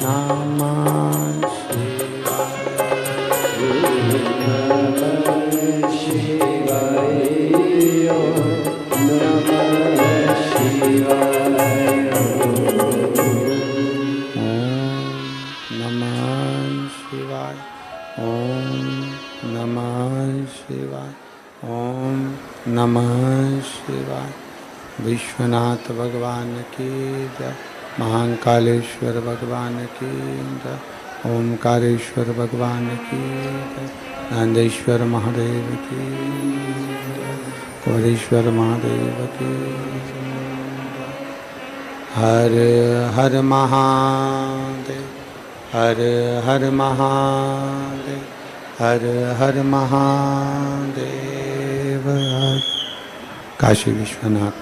नमः शिवाय। ओम नमः शिवाय। ओम नमः शिवाय। ओम नमः शिवाय। ओम नमः शिवाय। विश्वनाथ भगवान की जय। महाकालेश्वर भगवान की जय। ओमकारेश्वर भगवान की जय। नंदेश्वर महादेव की जय। कुंवरेश्वर महादेव की जय। हर हर महादेव। हर हर महादेव। हर हर महादेव। हर काशी विश्वनाथ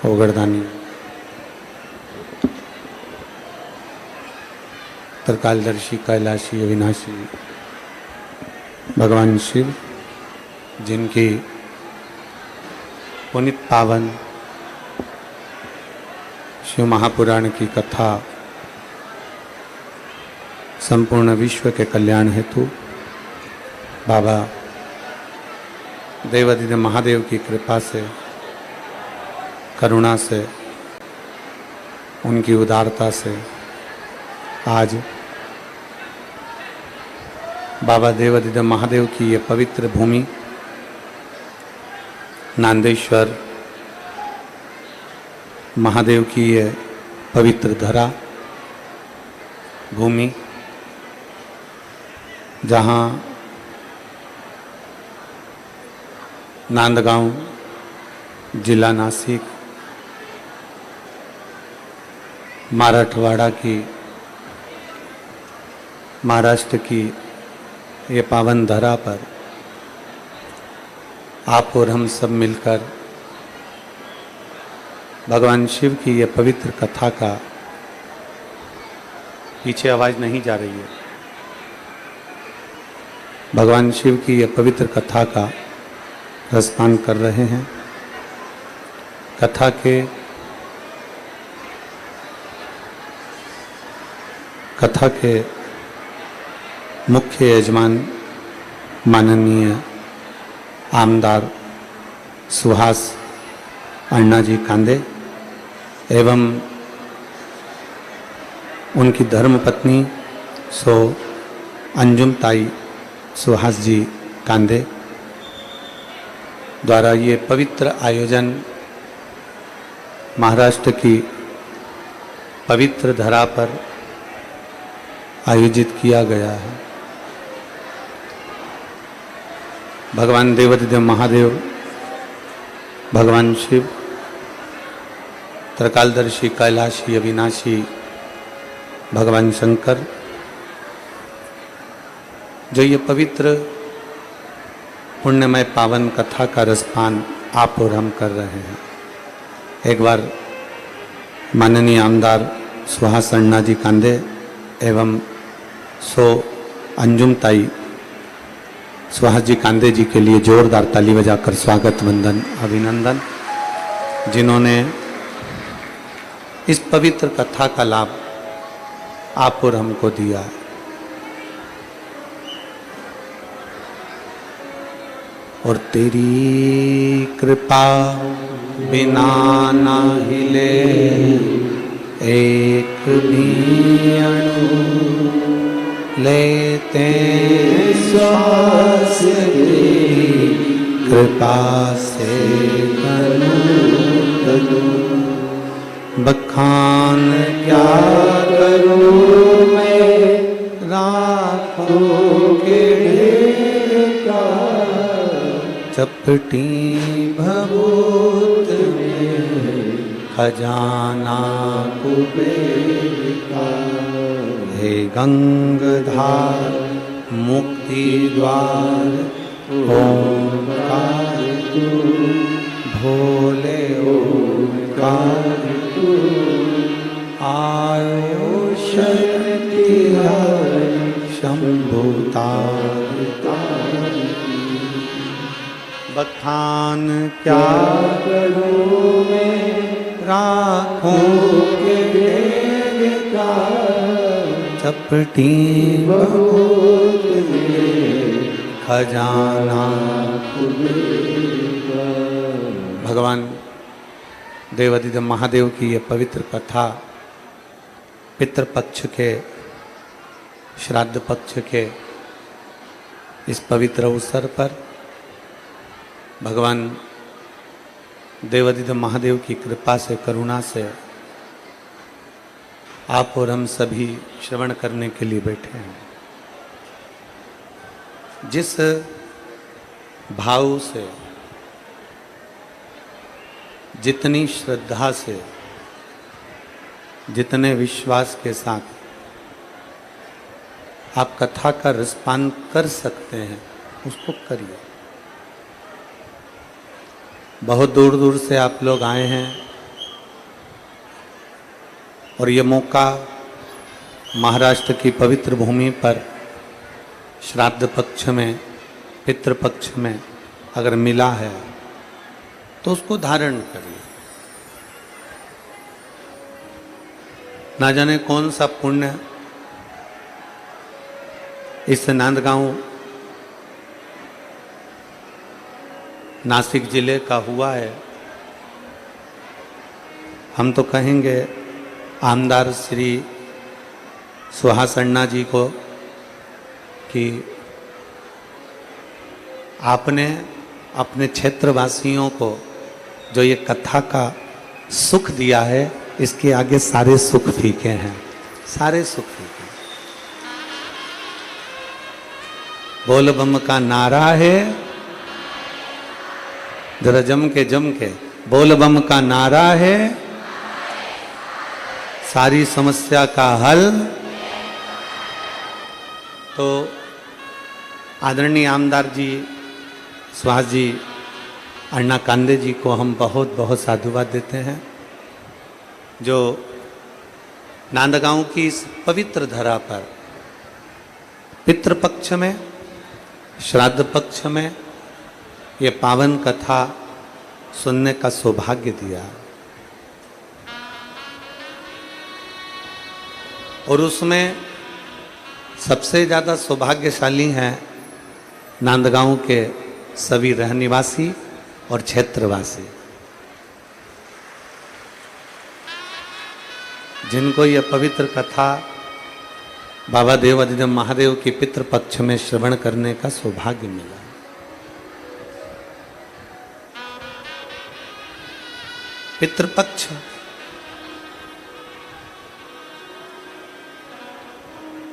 ओगरदानी त्रिकालदर्शी कैलाशी अविनाशी भगवान शिव, जिनकी पुनित पावन शिव महापुराण की कथा संपूर्ण विश्व के कल्याण हेतु बाबा देवाधिदेव महादेव की कृपा से, करुणा से, उनकी उदारता से आज बाबा देवाधिदेव महादेव की ये पवित्र भूमि नांदेश्वर महादेव की ये पवित्र धरा भूमि, जहाँ नांदगांव जिला नासिक मराठवाड़ा की, महाराष्ट्र की ये पावन धरा पर आप और हम सब मिलकर भगवान शिव की ये पवित्र कथा का, पीछे आवाज नहीं जा रही है, भगवान शिव की ये पवित्र कथा का रसपान कर रहे हैं। कथा के मुख्य यजमान माननीय आमदार सुहास अण्णा जी कांदे एवं उनकी धर्मपत्नी सो अंजुम ताई सुहास जी कांदे द्वारा ये पवित्र आयोजन महाराष्ट्र की पवित्र धरा पर आयोजित किया गया है। भगवान देवाधिदेव महादेव, भगवान शिव, त्रिकालदर्शी कैलाशी अविनाशी भगवान शंकर, जो ये पवित्र पुण्यमय पावन कथा का रसपान आप और हम कर रहे हैं। एक बार माननीय आमदार सुहास अण्णा जी कांदे एवं सो अंजुम ताई सुहास जी कांदे जी के लिए जोरदार ताली बजाकर स्वागत वंदन अभिनंदन, जिन्होंने इस पवित्र कथा का लाभ आप और हमको दिया है। और तेरी कृपा बिना ना हिले एक भी अणु, लेते श्वास तेरी कृपा से तनु, बखान क्या करूं मैं राखों के का, चपटी भभूत में खजाना कुबेर का, हे गंगाधार मुक्ति द्वार ओंकार तू, भोले ओंकार तू, आयो शक्ति शंभु तार, बखान क्या करूं मैं राखों के चपटी खजाना। भगवान देवादिदेव महादेव की ये पवित्र कथा पितृपक्ष के श्राद्ध पक्ष के इस पवित्र अवसर पर भगवान देवादिदेव महादेव की कृपा से, करुणा से आप और हम सभी श्रवण करने के लिए बैठे हैं। जिस भाव से, जितनी श्रद्धा से, जितने विश्वास के साथ आप कथा का रसपान कर सकते हैं, उसको करिए। बहुत दूर दूर से आप लोग आए हैं और ये मौका महाराष्ट्र की पवित्र भूमि पर श्राद्ध पक्ष में, पितृ पक्ष में अगर मिला है तो उसको धारण करिए। ना जाने कौन सा पुण्य इस नांदगांव नासिक जिले का हुआ है। हम तो कहेंगे आमदार श्री सुहास अण्णा जी को कि आपने अपने क्षेत्रवासियों को जो ये कथा का सुख दिया है, इसके आगे सारे सुख फीके हैं, सारे सुख फीके। बोल बम का नारा है, जरा जम के बोल बम का नारा है, सारी समस्या का हल। तो आदरणीय आमदार जी सुहास जी अण्णा कांदे जी को हम बहुत बहुत साधुवाद देते हैं, जो नांदगांव की इस पवित्र धरा पर पितृपक्ष में, श्राद्ध पक्ष में ये पावन कथा सुनने का सौभाग्य दिया। और उसमें सबसे ज़्यादा सौभाग्यशाली हैं नांदगांव के सभी रहनिवासी और क्षेत्रवासी, जिनको यह पवित्र कथा बाबा देवादिदेव महादेव की पितृपक्ष में श्रवण करने का सौभाग्य मिला। पितृपक्ष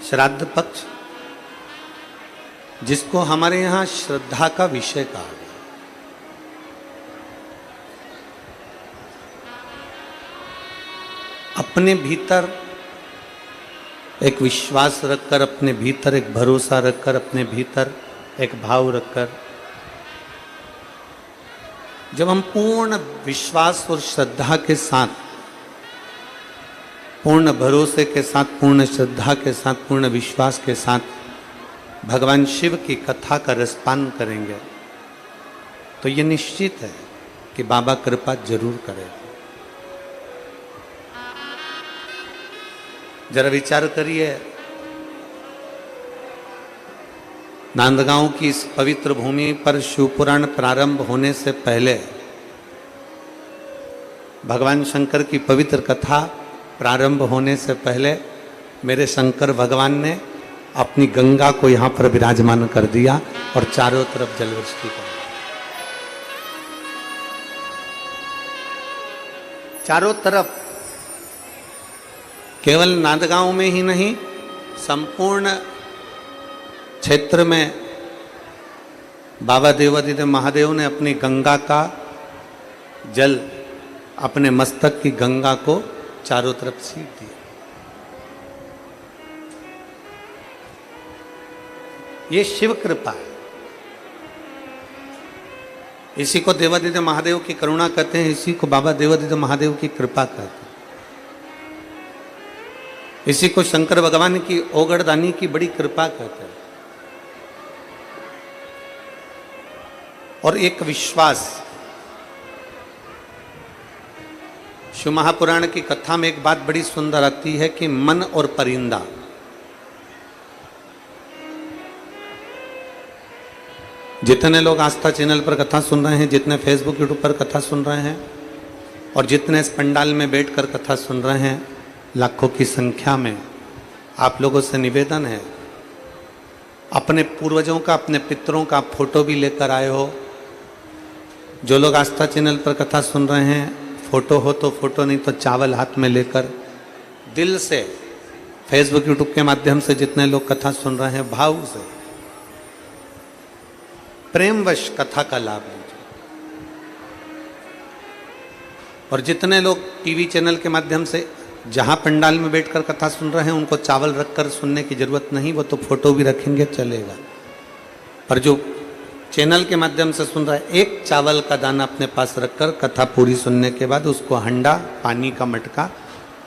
श्राद्ध पक्ष, जिसको हमारे यहां श्रद्धा का विषय कहा गया। अपने भीतर एक विश्वास रखकर, अपने भीतर एक भरोसा रखकर, अपने भीतर एक भाव रखकर, जब हम पूर्ण विश्वास और श्रद्धा के साथ, पूर्ण भरोसे के साथ, पूर्ण श्रद्धा के साथ, पूर्ण विश्वास के साथ भगवान शिव की कथा का रसपान करेंगे तो ये निश्चित है कि बाबा कृपा जरूर करेगा। जरा विचार करिए, नांदगांव की इस पवित्र भूमि पर शिवपुराण प्रारंभ होने से पहले, भगवान शंकर की पवित्र कथा प्रारंभ होने से पहले मेरे शंकर भगवान ने अपनी गंगा को यहाँ पर विराजमान कर दिया और चारों तरफ जलवृष्टि कर दी। चारों तरफ, केवल नांदगांव में ही नहीं, संपूर्ण क्षेत्र में बाबा देवादिदेव महादेव ने अपनी गंगा का जल, अपने मस्तक की गंगा को चारों तरफ सींच दिया। ये शिव कृपा है। इसी को देवादिदेव महादेव की करुणा कहते हैं, इसी को बाबा देवादिदेव महादेव की कृपा कहते हैं। इसी को शंकर भगवान की ओगड़दानी की बड़ी कृपा कहते हैं। और एक विश्वास, शिव महापुराण की कथा में एक बात बड़ी सुंदर आती है कि मन और परिंदा, जितने लोग आस्था चैनल पर कथा सुन रहे हैं, जितने फेसबुक यूट्यूब पर कथा सुन रहे हैं और जितने इस पंडाल में बैठकर कथा सुन रहे हैं, लाखों की संख्या में, आप लोगों से निवेदन है, अपने पूर्वजों का, अपने पितरों का फोटो भी लेकर आए हो। जो लोग आस्था चैनल पर कथा सुन रहे हैं, फोटो हो तो फोटो, नहीं तो चावल हाथ में लेकर दिल से, फेसबुक यूट्यूब के माध्यम से जितने लोग कथा सुन रहे हैं, भाव से, प्रेमवश कथा का लाभ लीजिए। और जितने लोग टीवी चैनल के माध्यम से जहां पंडाल में बैठकर कथा सुन रहे हैं, उनको चावल रखकर सुनने की जरूरत नहीं, वो तो फोटो भी रखेंगे चलेगा। पर जो चैनल के माध्यम से सुन रहा है, एक चावल का दाना अपने पास रखकर कथा पूरी सुनने के बाद उसको हंडा, पानी का मटका,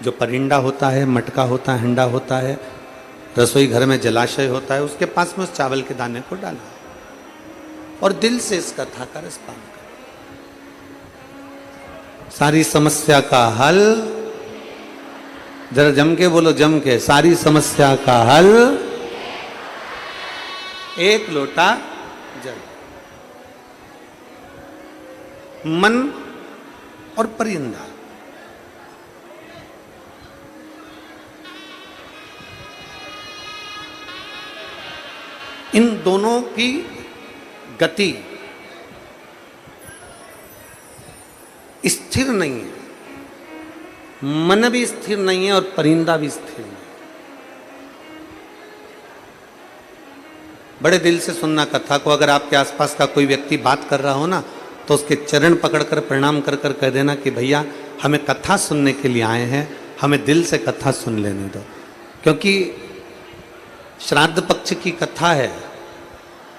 जो परिंदा होता है, मटका होता है, हंडा होता है, रसोई घर में जलाशय होता है, उसके पास में उस चावल के दाने को डाला और दिल से इस कथा का रसपान कर। सारी समस्या का हल, जरा जम के बोलो, जम के, सारी समस्या का हल एक लोटा जल। मन और परिंदा, इन दोनों की गति स्थिर नहीं है। मन भी स्थिर नहीं है और परिंदा भी स्थिर नहीं। बड़े दिल से सुनना कथा को। अगर आपके आसपास का कोई व्यक्ति बात कर रहा हो ना, तो उसके चरण पकड़कर प्रणाम कर कर कह देना कि भैया हमें कथा सुनने के लिए आए हैं, हमें दिल से कथा सुन लेने दो। क्योंकि श्राद्ध पक्ष की कथा है,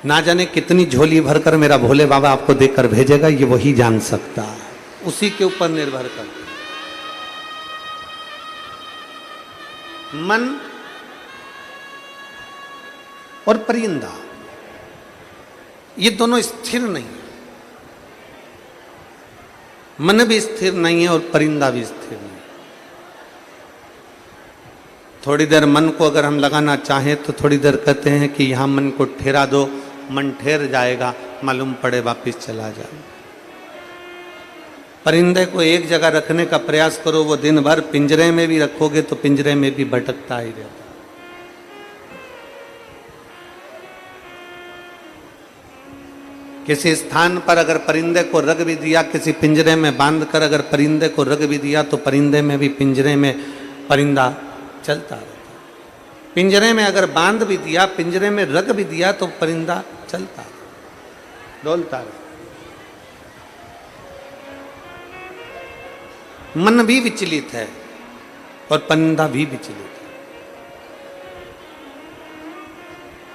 ना जाने कितनी झोली भरकर मेरा भोले बाबा आपको देकर भेजेगा, ये वही जान सकता है, उसी के ऊपर निर्भर करता है। मन और परिंदा, ये दोनों स्थिर नहीं है। मन भी स्थिर नहीं है और परिंदा भी स्थिर नहीं। थोड़ी देर मन को अगर हम लगाना चाहें तो थोड़ी देर कहते हैं कि यहां मन को ठहरा दो, मन ठहर जाएगा, मालूम पड़े वापिस चला जाए। परिंदे को एक जगह रखने का प्रयास करो, वो दिन भर पिंजरे में भी रखोगे तो पिंजरे में भी भटकता ही रहता। किसी स्थान पर अगर परिंदे को रख भी दिया, किसी पिंजरे में बांधकर अगर परिंदे को रख भी दिया, तो परिंदे में भी, पिंजरे में परिंदा चलता रहता। पिंजरे में अगर बांध भी दिया, पिंजरे में रख भी दिया, तो परिंदा चलता, डोलता रहता। मन भी विचलित है और परिंदा भी विचलित है।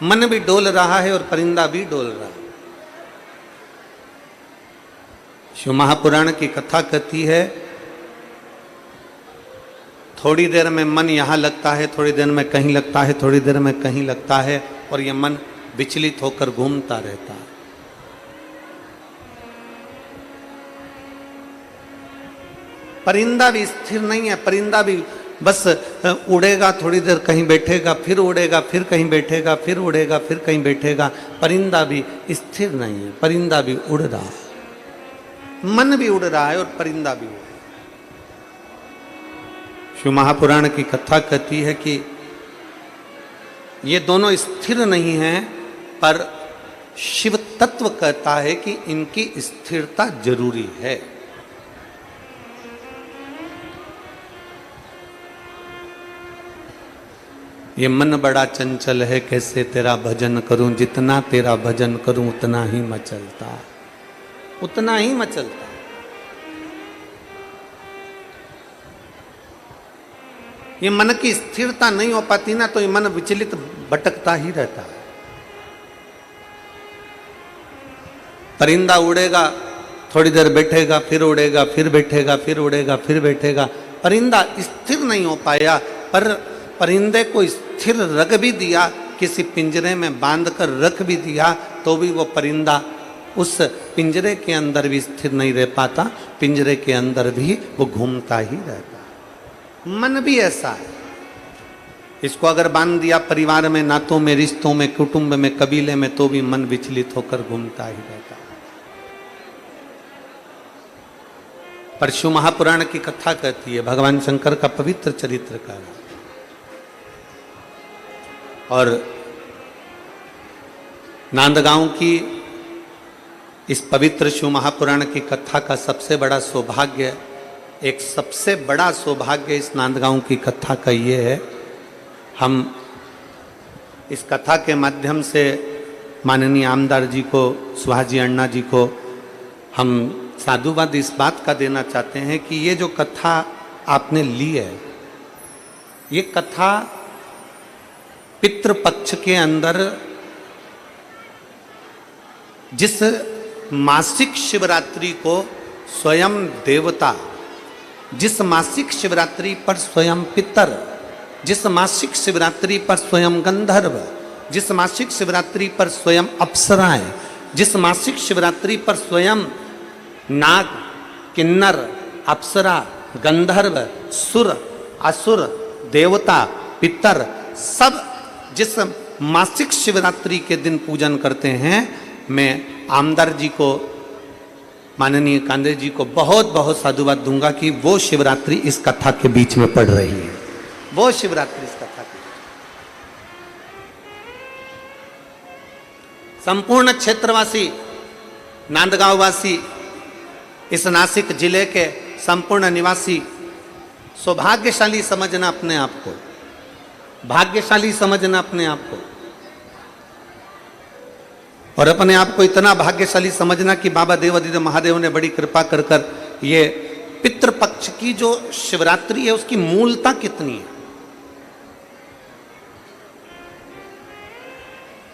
मन भी डोल रहा है और परिंदा भी डोल रहा है। शिव महापुराण की कथा कहती है, थोड़ी देर में मन यहां लगता है, थोड़ी देर में कहीं लगता है, थोड़ी देर में कहीं लगता है, और यह मन विचलित होकर घूमता रहता है। परिंदा भी स्थिर नहीं है। परिंदा भी बस उड़ेगा, थोड़ी देर कहीं बैठेगा, फिर उड़ेगा, फिर कहीं बैठेगा, फिर उड़ेगा, फिर कहीं बैठेगा। परिंदा भी स्थिर नहीं है, परिंदा भी उड़ रहा है। मन भी उड़ रहा है और परिंदा भी उड़ रहा है। शिव महापुराण की कथा कहती है कि ये दोनों स्थिर नहीं हैं, पर शिव तत्व कहता है कि इनकी स्थिरता जरूरी है। ये मन बड़ा चंचल है, कैसे तेरा भजन करूं, जितना तेरा भजन करूं उतना ही मचलता, उतना ही मचलता। ये मन की स्थिरता नहीं हो पाती ना, तो ये मन विचलित भटकता ही रहता है। परिंदा उड़ेगा, थोड़ी देर बैठेगा, फिर उड़ेगा, फिर बैठेगा, फिर उड़ेगा, फिर बैठेगा। परिंदा स्थिर नहीं हो पाया। पर परिंदे को स्थिर रख भी दिया, किसी पिंजरे में बांधकर रख भी दिया, तो भी वो परिंदा उस पिंजरे के अंदर भी स्थिर नहीं रह पाता, पिंजरे के अंदर भी वो घूमता ही रहता है। मन भी ऐसा है, इसको अगर बांध दिया परिवार में, नातों में, रिश्तों में, कुटुंब में, कबीले में, तो भी मन विचलित होकर घूमता ही रहता है। पर शिव महापुराण की कथा कहती है, भगवान शंकर का पवित्र चरित्र का है। और नांदगांव की इस पवित्र शिव महापुराण की कथा का सबसे बड़ा सौभाग्य, एक सबसे बड़ा सौभाग्य इस नांदगांव की कथा का ये है, हम इस कथा के माध्यम से माननीय आमदार जी को, सुहाजी अण्णा जी को हम साधुवाद इस बात का देना चाहते हैं कि ये जो कथा आपने ली है, ये कथा पितृपक्ष के अंदर जिस मासिक शिवरात्रि को स्वयं देवता, जिस मासिक शिवरात्रि पर स्वयं पितर, जिस मासिक शिवरात्रि पर स्वयं गंधर्व, जिस मासिक शिवरात्रि पर स्वयं अप्सराएं, जिस मासिक शिवरात्रि पर स्वयं नाग, किन्नर, अप्सरा, गंधर्व, सुर, असुर, देवता, पितर, सब जिस मासिक शिवरात्रि के दिन पूजन करते हैं, मैं आमदार जी को, माननीय कांदे जी को बहुत बहुत साधुवाद दूंगा कि वो शिवरात्रि इस कथा के बीच में पड़ रही है, वो शिवरात्रि इस कथा की। संपूर्ण क्षेत्रवासी, नांदगांव वासी, इस नासिक जिले के संपूर्ण निवासी सौभाग्यशाली समझना अपने आप को, भाग्यशाली समझना अपने आप को, और अपने आप को इतना भाग्यशाली समझना कि बाबा देवादिदेव महादेव ने बड़ी कृपा कर कर ये पितृपक्ष की जो शिवरात्रि है उसकी मूलता कितनी है।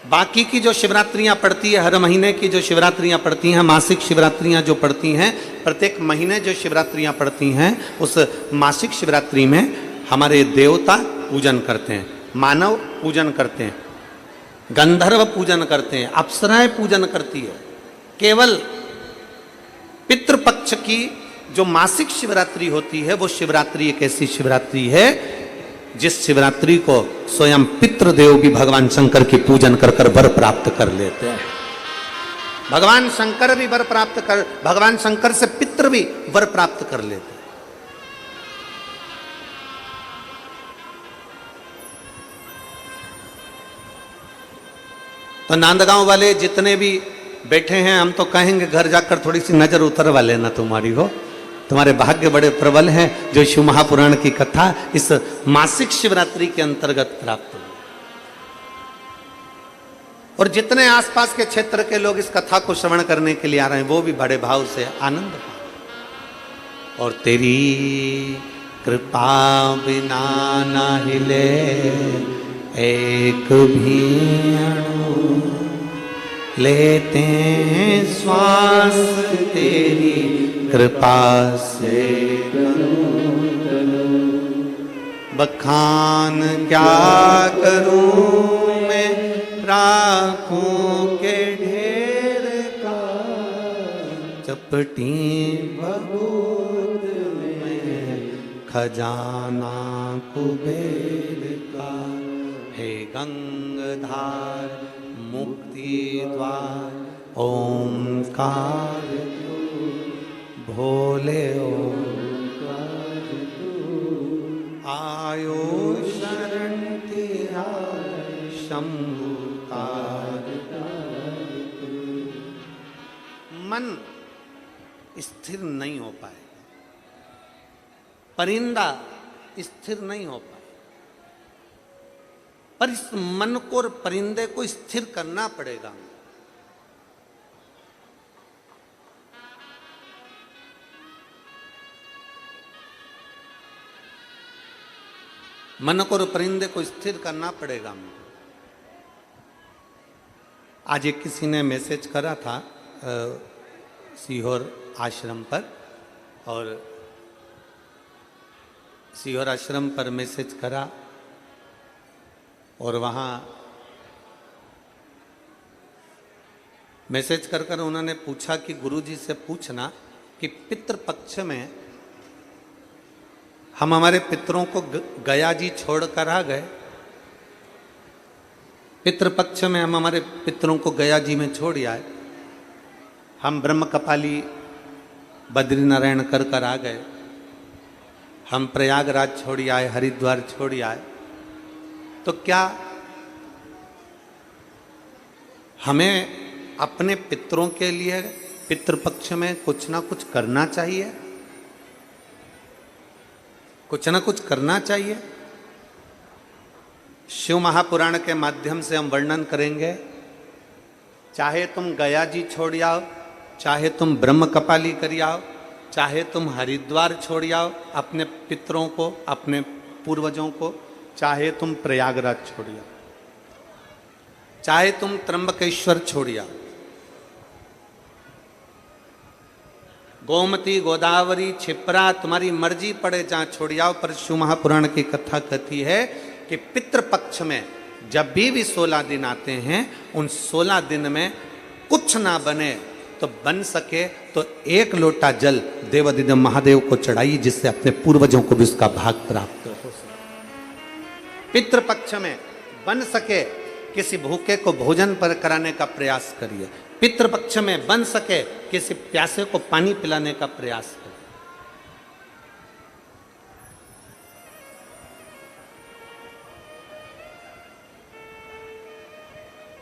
बाकी की जो शिवरात्रियां पड़ती है, हर महीने की जो शिवरात्रियां पड़ती हैं, मासिक शिवरात्रियां जो पड़ती हैं, प्रत्येक महीने जो शिवरात्रियां पड़ती हैं, उस मासिक शिवरात्रि में हमारे देवता पूजन करते हैं, मानव पूजन करते हैं, गंधर्व पूजन करते हैं, अप्सराएं पूजन करती है। केवल पितृपक्ष की जो मासिक शिवरात्रि होती है, वो शिवरात्रि एक ऐसी शिवरात्रि है जिस शिवरात्रि को स्वयं पितृदेव भी भगवान शंकर की पूजन कर कर वर प्राप्त कर लेते हैं। भगवान शंकर भी वर प्राप्त कर, भगवान शंकर से पितृ भी वर प्राप्त कर लेते हैं। तो नांदगांव वाले जितने भी बैठे हैं, हम तो कहेंगे घर जाकर थोड़ी सी नजर उतरवा लेना तुम्हारी हो, तुम्हारे भाग्य बड़े प्रबल हैं जो शिव महापुराण की कथा इस मासिक शिवरात्रि के अंतर्गत प्राप्त हुई। और जितने आसपास के क्षेत्र के लोग इस कथा को श्रवण करने के लिए आ रहे हैं, वो भी बड़े भाव से आनंद पाए। और तेरी कृपा बिना ना हिले एक भी अणु, लेते हैं श्वास तेरी कृपा से, बखान क्या करूं मैं राखों के ढेर का, चपटी भगोद में खजाना कुबेर का, हे गंगाधार मुक्ति द्वार ओंकार भोले ओंकार आयो शरण तेरा शंभु तार। मन स्थिर नहीं हो पाएगा, परिंदा स्थिर नहीं हो पाएगा, पर इस मन को और परिंदे को स्थिर करना पड़ेगा। मन को और परिंदे को स्थिर करना पड़ेगा। आज एक किसी ने मैसेज करा था सीहोर आश्रम पर, और सीहोर आश्रम पर मैसेज करा और वहाँ मैसेज कर कर उन्होंने पूछा कि गुरुजी से पूछना कि पितृपक्ष में हम हमारे पितरों को गया जी छोड़कर आ गए, पितृपक्ष में हम हमारे पितरों को गया जी में छोड़ आए, हम ब्रह्म कपाली बद्रीनारायण कर आ गए, हम प्रयागराज छोड़ आए, हरिद्वार छोड़ आए, तो क्या हमें अपने पितरों के लिए पितृपक्ष में कुछ ना कुछ करना चाहिए? कुछ ना कुछ करना चाहिए। शिव महापुराण के माध्यम से हम वर्णन करेंगे, चाहे तुम गया जी छोड़ आओ, चाहे तुम ब्रह्म कपाली कर आओ, चाहे तुम हरिद्वार छोड़ आओ अपने पितरों को, अपने पूर्वजों को, चाहे तुम प्रयागराज छोड़ आओ, चाहे तुम त्र्यंबकेश्वर छोड़ आओ, गोमती गोदावरी छिप्रा तुम्हारी मर्जी पड़े जहां छोड़ आओ, पर शिव महापुराण की कथा कहती है कि पितृपक्ष में जब भी 16 दिन आते हैं, उन 16 दिन में कुछ ना बने तो बन सके तो 1 लोटा जल देवादिदेव महादेव को चढ़ाइए, जिससे अपने पूर्वजों को भी उसका भाग प्राप्त हो सके। पितृपक्ष में बन सके किसी भूखे को भोजन पर कराने का प्रयास करिए, पितृपक्ष में बन सके किसी प्यासे को पानी पिलाने का प्रयास करिए।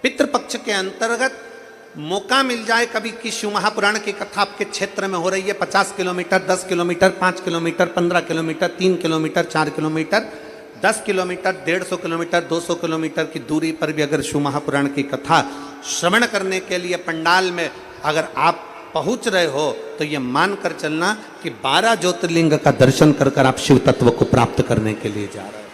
पितृपक्ष के अंतर्गत मौका मिल जाए कभी कि शिव महापुराण की कथा आपके क्षेत्र में हो रही है, 50 kilometre, 10 kilometre, 5 kilometre, 15 kilometre, 3 kilometre, 4 kilometre, 10 kilometre, 150 kilometre, 200 kilometre की दूरी पर भी अगर शिव महापुराण की कथा श्रवण करने के लिए पंडाल में अगर आप पहुंच रहे हो, तो ये मानकर चलना कि 12 ज्योतिर्लिंग का दर्शन कर कर आप शिव तत्व को प्राप्त करने के लिए जा रहे हो।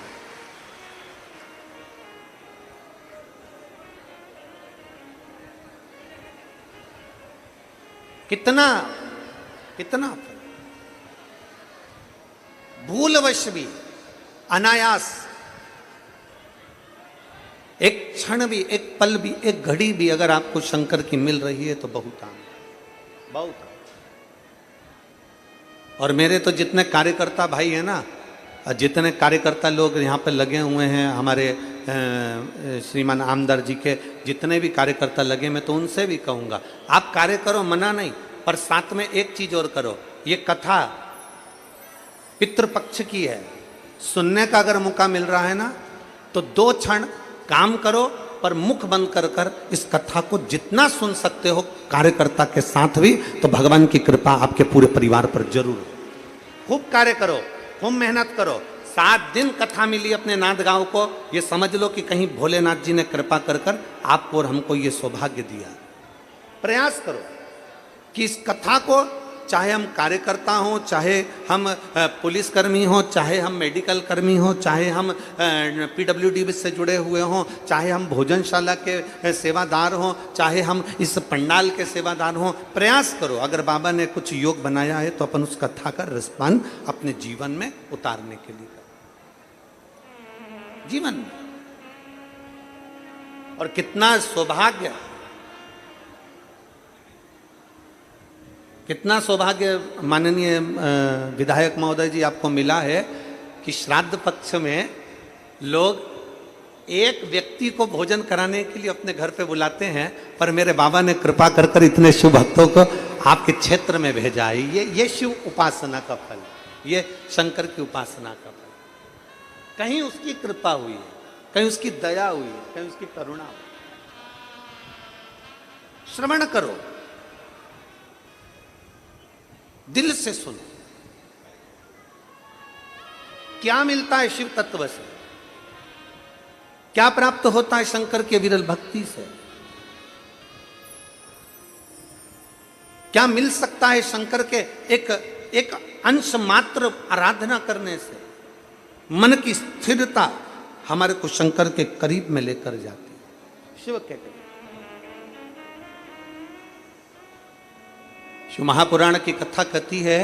कितना कितना भूलवश भी, अनायास, एक क्षण भी, एक पल भी, एक घड़ी भी अगर आपको शंकर की मिल रही है तो बहुत बहुत। और मेरे तो जितने कार्यकर्ता भाई हैं ना, जितने कार्यकर्ता लोग यहाँ पे लगे हुए हैं, हमारे श्रीमान आमदार जी के जितने भी कार्यकर्ता लगे, मैं तो उनसे भी कहूँगा आप कार्य करो, मना नहीं, पर साथ में एक चीज और करो। ये कथा पितृपक्ष की है, सुनने का अगर मौका मिल रहा है ना, तो 2 क्षण काम करो, पर मुख बंद कर कर इस कथा को जितना सुन सकते हो कार्यकर्ता के साथ भी, तो भगवान की कृपा आपके पूरे परिवार पर जरूर हो। खूब कार्य करो, खूब मेहनत करो। 7 दिन कथा मिली अपने नाथ गांव को, ये समझ लो कि कहीं भोलेनाथ जी ने कृपा कर कर आपको और हमको ये सौभाग्य दिया। प्रयास करो कि इस कथा को, चाहे हम कार्यकर्ता हों, चाहे हम पुलिसकर्मी हों, चाहे हम मेडिकल कर्मी हों, चाहे हम PWD से जुड़े हुए हों, चाहे हम भोजनशाला के सेवादार हों, चाहे हम इस पंडाल के सेवादार हों, प्रयास करो। अगर बाबा ने कुछ योग बनाया है तो अपन उस कथा का रसपान अपने जीवन में उतारने के लिए जीवन में। और कितना सौभाग्य, कितना सौभाग्य माननीय विधायक महोदय जी आपको मिला है कि श्राद्ध पक्ष में लोग एक व्यक्ति को भोजन कराने के लिए अपने घर पे बुलाते हैं, पर मेरे बाबा ने कृपा कर कर इतने शिव भक्तों को आपके क्षेत्र में भेजा है। ये शिव उपासना का फल, ये शंकर की उपासना का फल। कहीं उसकी कृपा हुई है, कहीं उसकी दया हुई है, कहीं उसकी करुणा हुई। श्रवण करो, दिल से सुनो, क्या मिलता है शिव तत्व से, क्या प्राप्त होता है शंकर के विरल भक्ति से, क्या मिल सकता है शंकर के एक अंश मात्र आराधना करने से। मन की स्थिरता हमारे को शंकर के करीब में लेकर जाती है, शिव के करीब। शिव महापुराण की कथा कहती है,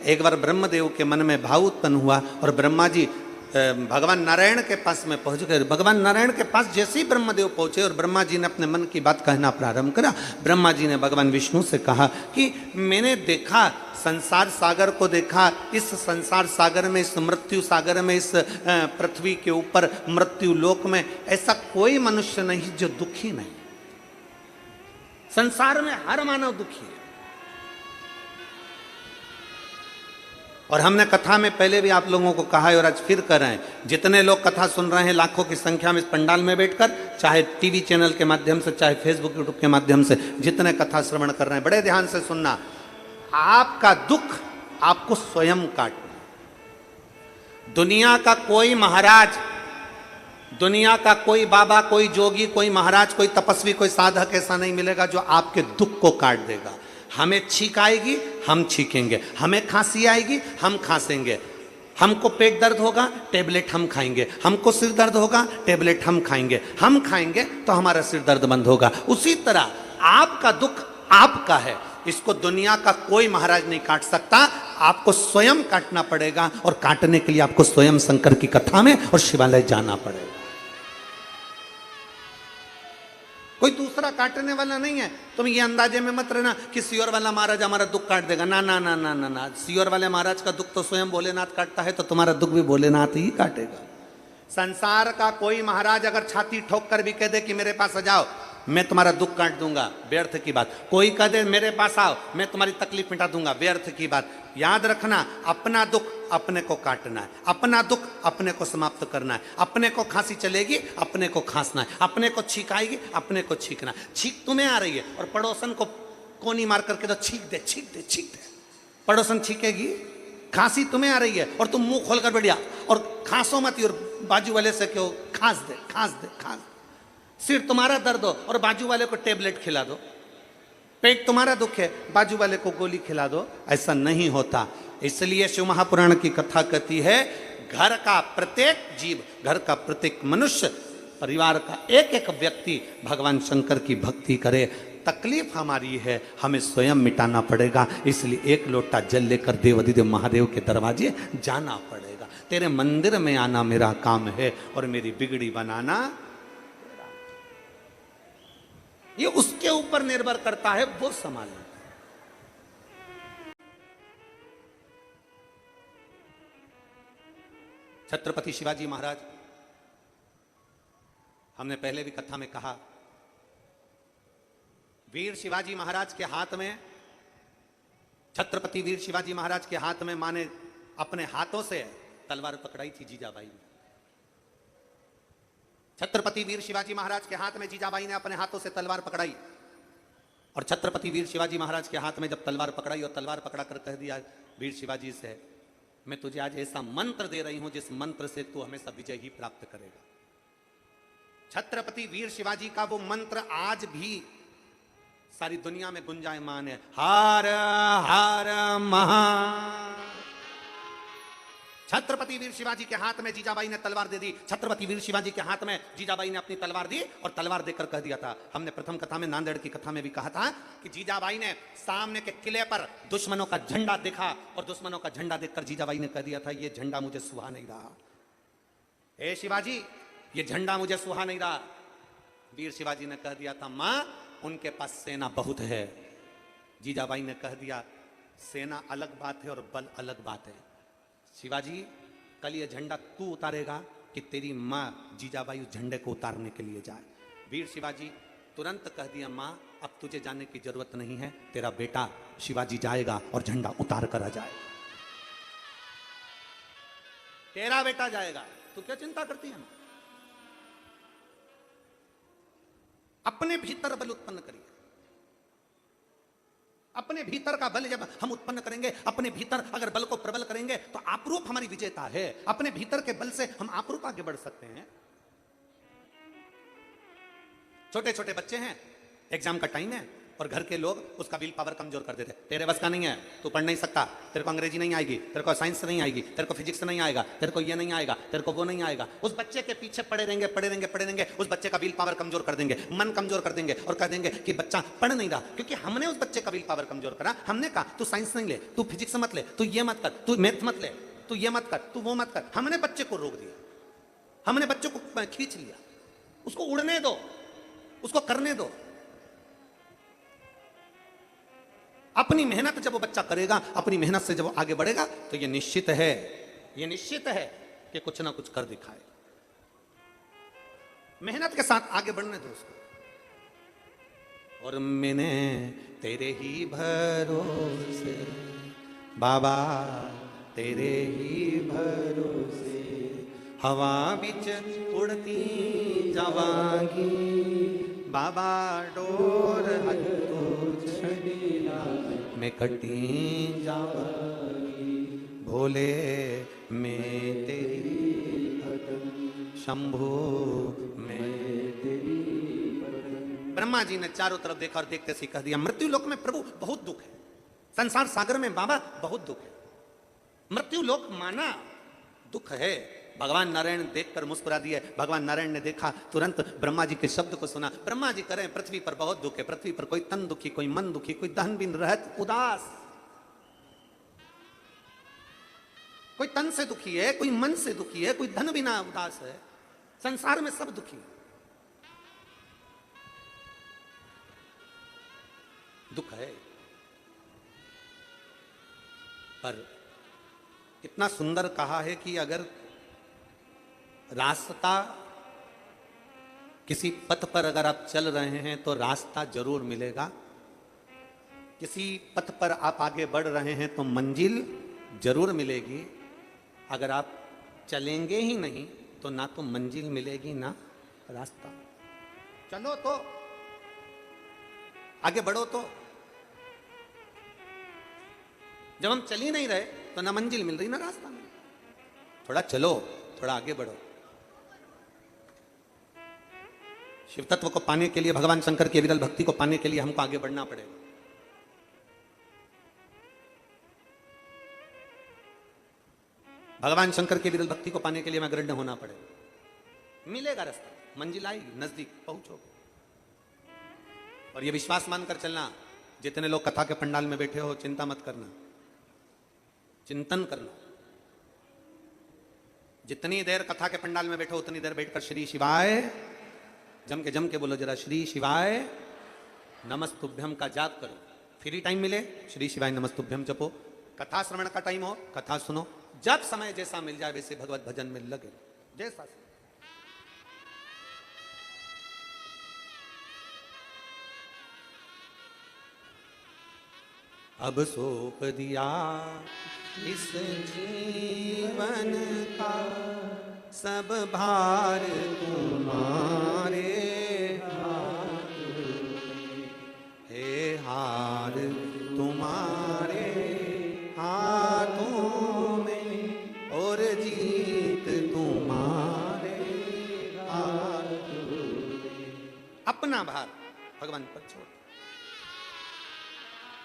एक बार ब्रह्मदेव के मन में भाव उत्पन्न हुआ और ब्रह्मा जी भगवान नारायण के पास में पहुंच गए। भगवान नारायण के पास जैसे ही ब्रह्मदेव पहुंचे और ब्रह्मा जी ने अपने मन की बात कहना प्रारंभ करा, ब्रह्मा जी ने भगवान विष्णु से कहा कि मैंने देखा, संसार सागर को देखा, इस संसार सागर में, इस मृत्यु सागर में, इस पृथ्वी के ऊपर मृत्यु लोक में ऐसा कोई मनुष्य नहीं जो दुखी नहीं। संसार में हर मानव दुखी है। और हमने कथा में पहले भी आप लोगों को कहा है और आज फिर कर रहे हैं, जितने लोग कथा सुन रहे हैं लाखों की संख्या में इस पंडाल में बैठकर, चाहे टीवी चैनल के माध्यम से, चाहे फेसबुक यूट्यूब के माध्यम से, जितने कथा श्रवण कर रहे हैं, बड़े ध्यान से सुनना। आपका दुख आपको स्वयं काटना। दुनिया का कोई महाराज, दुनिया का कोई बाबा, कोई जोगी, कोई महाराज, कोई तपस्वी, कोई साधक ऐसा नहीं मिलेगा जो आपके दुख को काट देगा। हमें छींक आएगी, हम छींकेंगे, हमें खांसी आएगी, हम खांसेंगे, हमको पेट दर्द होगा, टेबलेट हम खाएंगे, हमको सिर दर्द होगा, टेबलेट हम खाएंगे तो हमारा सिर दर्द बंद होगा। उसी तरह आपका दुख आपका है, इसको दुनिया का कोई महाराज नहीं काट सकता, आपको स्वयं काटना पड़ेगा। और काटने के लिए आपको स्वयं शंकर की कथा में और शिवालय जाना पड़ेगा। कोई दूसरा काटने वाला नहीं है। तुम ये अंदाजे में मत रहना कि सियोर वाला महाराज हमारा दुख काट देगा। ना ना ना ना ना ना, सियोर वाले महाराज का दुख तो स्वयं भोलेनाथ काटता है, तो तुम्हारा दुख भी भोलेनाथ ही काटेगा। संसार का कोई महाराज अगर छाती ठोक कर भी कह दे कि मेरे पास आ जाओ, मैं तुम्हारा दुख काट दूंगा, व्यर्थ की बात। कोई कह दे मेरे पास आओ, मैं तुम्हारी तकलीफ मिटा दूंगा, व्यर्थ की बात। याद रखना, अपना दुख अपने को काटना है, अपना दुख अपने को समाप्त करना है। अपने को खांसी चलेगी, अपने को खांसना है, अपने को छींक आएगी, अपने को छींकना है। छींक तुम्हें आ रही है और पड़ोसन को कोनी मार करके तो छींक दे, छींक दे, छींक दे, पड़ोसन छींकेगी। खांसी तुम्हें आ रही है और तुम मुंह खोलकर बैठ जा और खांसो मत, और बाजू वाले से क्यों खांस दे, खांस दे, खांस। सिर तुम्हारा दर्द हो और बाजू वाले को टेबलेट खिला दो। पेट तुम्हारा दुख है, बाजू वाले को गोली खिला दो। ऐसा नहीं होता। इसलिए शिव महापुराण की कथा कहती है, घर का प्रत्येक जीव, घर का प्रत्येक मनुष्य, परिवार का एक एक व्यक्ति भगवान शंकर की भक्ति करे। तकलीफ हमारी है, हमें स्वयं मिटाना पड़ेगा। इसलिए एक लोटा जल लेकर देवाधिदेव महादेव के दरवाजे जाना पड़ेगा। तेरे मंदिर में आना मेरा काम है और मेरी बिगड़ी बनाना ये उसके ऊपर निर्भर करता है, वो संभालना। छत्रपति शिवाजी महाराज, हमने पहले भी कथा में कहा, वीर शिवाजी महाराज के हाथ में, छत्रपति वीर शिवाजी महाराज के हाथ में मां ने अपने हाथों से तलवार पकड़ाई थी जीजाबाई ने। छत्रपति वीर शिवाजी महाराज के हाथ में जीजाबाई ने अपने हाथों से तलवार पकड़ाई। और छत्रपति वीर शिवाजी महाराज के हाथ में जब तलवार पकड़ाई और तलवार पकड़ा कर कह दिया वीर शिवाजी से, मैं तुझे आज ऐसा मंत्र दे रही हूं जिस मंत्र से तू हमेशा विजय ही प्राप्त करेगा। छत्रपति वीर शिवाजी का वो मंत्र आज भी सारी दुनिया में गुंजायमान है। हर हर महा। छत्रपति वीर शिवाजी के हाथ में जीजाबाई ने तलवार दे दी। छत्रपति वीर शिवाजी के हाथ में जीजाबाई ने अपनी तलवार दी और तलवार देकर कह दिया था, हमने प्रथम कथा में, नांदेड़ की कथा में भी कहा था कि जीजाबाई ने सामने के किले पर दुश्मनों का झंडा देखा और दुश्मनों का झंडा देखकर जीजाबाई ने कह दिया था, ये झंडा मुझे सुहा नहीं रहा। हे शिवाजी, ये झंडा मुझे सुहा नहीं रहा। वीर शिवाजी ने कह दिया था, मां उनके पास सेना बहुत है। जीजाबाई ने कह दिया, सेना अलग बात है और बल अलग बात है। शिवाजी, कल ये झंडा तू उतारेगा कि तेरी मां जीजाबाई उस झंडे को उतारने के लिए जाए। वीर शिवाजी तुरंत कह दिया, मां अब तुझे जाने की जरूरत नहीं है, तेरा बेटा शिवाजी जाएगा और झंडा उतार कर आ जाएगा। तेरा बेटा जाएगा, तू क्या चिंता करती है? अपने भीतर बल उत्पन्न करिए। अपने भीतर का बल जब हम उत्पन्न करेंगे, अपने भीतर अगर बल को प्रबल करेंगे तो आपरूप हमारी विजेता है। अपने भीतर के बल से हम आपरूप आगे बढ़ सकते हैं। छोटे छोटे बच्चे हैं, एग्जाम का टाइम है और घर के लोग उसका विल पावर कमजोर कर देते, तेरे बस का नहीं है, तू पढ़ नहीं सकता, तेरे को अंग्रेजी नहीं आएगी, तेरे को साइंस नहीं आएगी, तेरे को फिजिक्स नहीं आएगा, तेरे को ये नहीं आएगा, तेरे को वो नहीं आएगा। उस बच्चे के पीछे पड़े रहेंगे, पड़े रहेंगे, पड़े रहेंगे। उस बच्चे का विल पावर कमजोर कर देंगे, मन कमजोर कर देंगे और कह देंगे कि बच्चा पढ़ नहीं रहा, क्योंकि हमने उस बच्चे का विल पावर कमजोर करा। हमने कहा तू साइंस नहीं ले, तू फिजिक्स मत ले, तू ये मत कर, तू मैथ मत ले। तू ये मत कर, तू वो मत कर। हमने बच्चे को रोक दिया, हमने बच्चे को खींच लिया। उसको उड़ने दो, उसको करने दो। अपनी मेहनत जब वो बच्चा करेगा, अपनी मेहनत से जब वो आगे बढ़ेगा, तो ये निश्चित है कि कुछ ना कुछ कर दिखाए। मेहनत के साथ आगे बढ़ने दो उसको। और मैंने तेरे ही भरोसे बाबा, तेरे ही भरोसे हवा बिच उड़ती जावांगी बाबा, डोर हल्को छड़ीला मैं कटी जावांगी भोले, मैं तेरी शंभू मैं तेरी। ब्रह्मा जी ने चारों तरफ देखा और देखते से कह दिया, मृत्यु लोक में प्रभु बहुत दुख है, संसार सागर में बाबा बहुत दुख है। मृत्यु लोक माना दुख है। भगवान नारायण देखकर मुस्कुरा दिए। भगवान नारायण ने देखा, तुरंत ब्रह्मा जी के शब्द को सुना। ब्रह्मा जी करें, पृथ्वी पर बहुत दुख है, पृथ्वी पर कोई तन दुखी, कोई मन दुखी, कोई धन बिन रहत उदास। कोई तन से दुखी है, कोई मन से दुखी है, कोई धन बिना उदास है। संसार में सब दुखी, दुख है। पर इतना सुंदर कहा है कि अगर रास्ता, किसी पथ पर अगर आप चल रहे हैं तो रास्ता जरूर मिलेगा। किसी पथ पर आप आगे बढ़ रहे हैं तो मंजिल जरूर मिलेगी। अगर आप चलेंगे ही नहीं तो ना तो मंजिल मिलेगी ना रास्ता। चलो तो आगे बढ़ो। तो जब हम चल ही नहीं रहे तो ना मंजिल मिल रही ना रास्ता मिल। थोड़ा चलो, थोड़ा आगे बढ़ो। शिव तत्व को पाने के लिए, भगवान शंकर की विरल भक्ति को पाने के लिए हमको आगे बढ़ना पड़ेगा। भगवान शंकर की विरल भक्ति को पाने के लिए हमें अग्रण्य होना पड़ेगा। मिलेगा रास्ता, मंजिल आएगी, नजदीक पहुंचोगे। और ये विश्वास मानकर चलना, जितने लोग कथा के पंडाल में बैठे हो, चिंता मत करना, चिंतन करना। जितनी देर कथा के पंडाल में बैठो उतनी देर बैठकर श्री शिवाय जम के बोलो जरा, श्री शिवाय नमस्तुभ्यम का जाप करो। फ्री टाइम मिले श्री शिवाय नमस्तुभ्यम जपो। कथा श्रवण का टाइम हो, कथा सुनो। जब समय जैसा मिल जाए वैसे भगवत भजन में लगे, जैसा। अब सौंप दिया इस जीवन का सब भार तुम्हारे हाथ में, हे हार तुम्हारे हाथों में और जीत तुम्हारे हाथों में। अपना भार भगवान पर छोड़,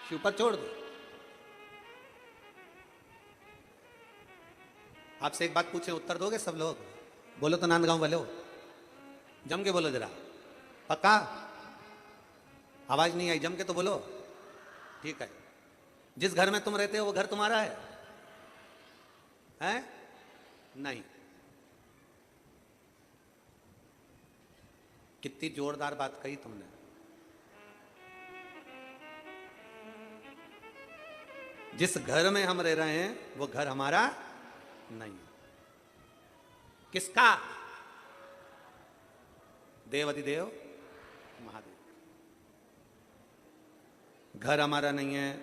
शिव पर छोड़ दो। आपसे एक बात पूछे, उत्तर दोगे सब लोग? बोलो तो नांदगांव वाले हो, जम के बोलो जरा। पक्का? आवाज नहीं आई, जम के तो बोलो। ठीक है। जिस घर में तुम रहते हो वो घर तुम्हारा है? हैं? नहीं। कितनी जोरदार बात कही तुमने। जिस घर में हम रह रहे हैं वो घर हमारा नहीं। किसका? देवाधिदेव महादेव। घर हमारा नहीं है,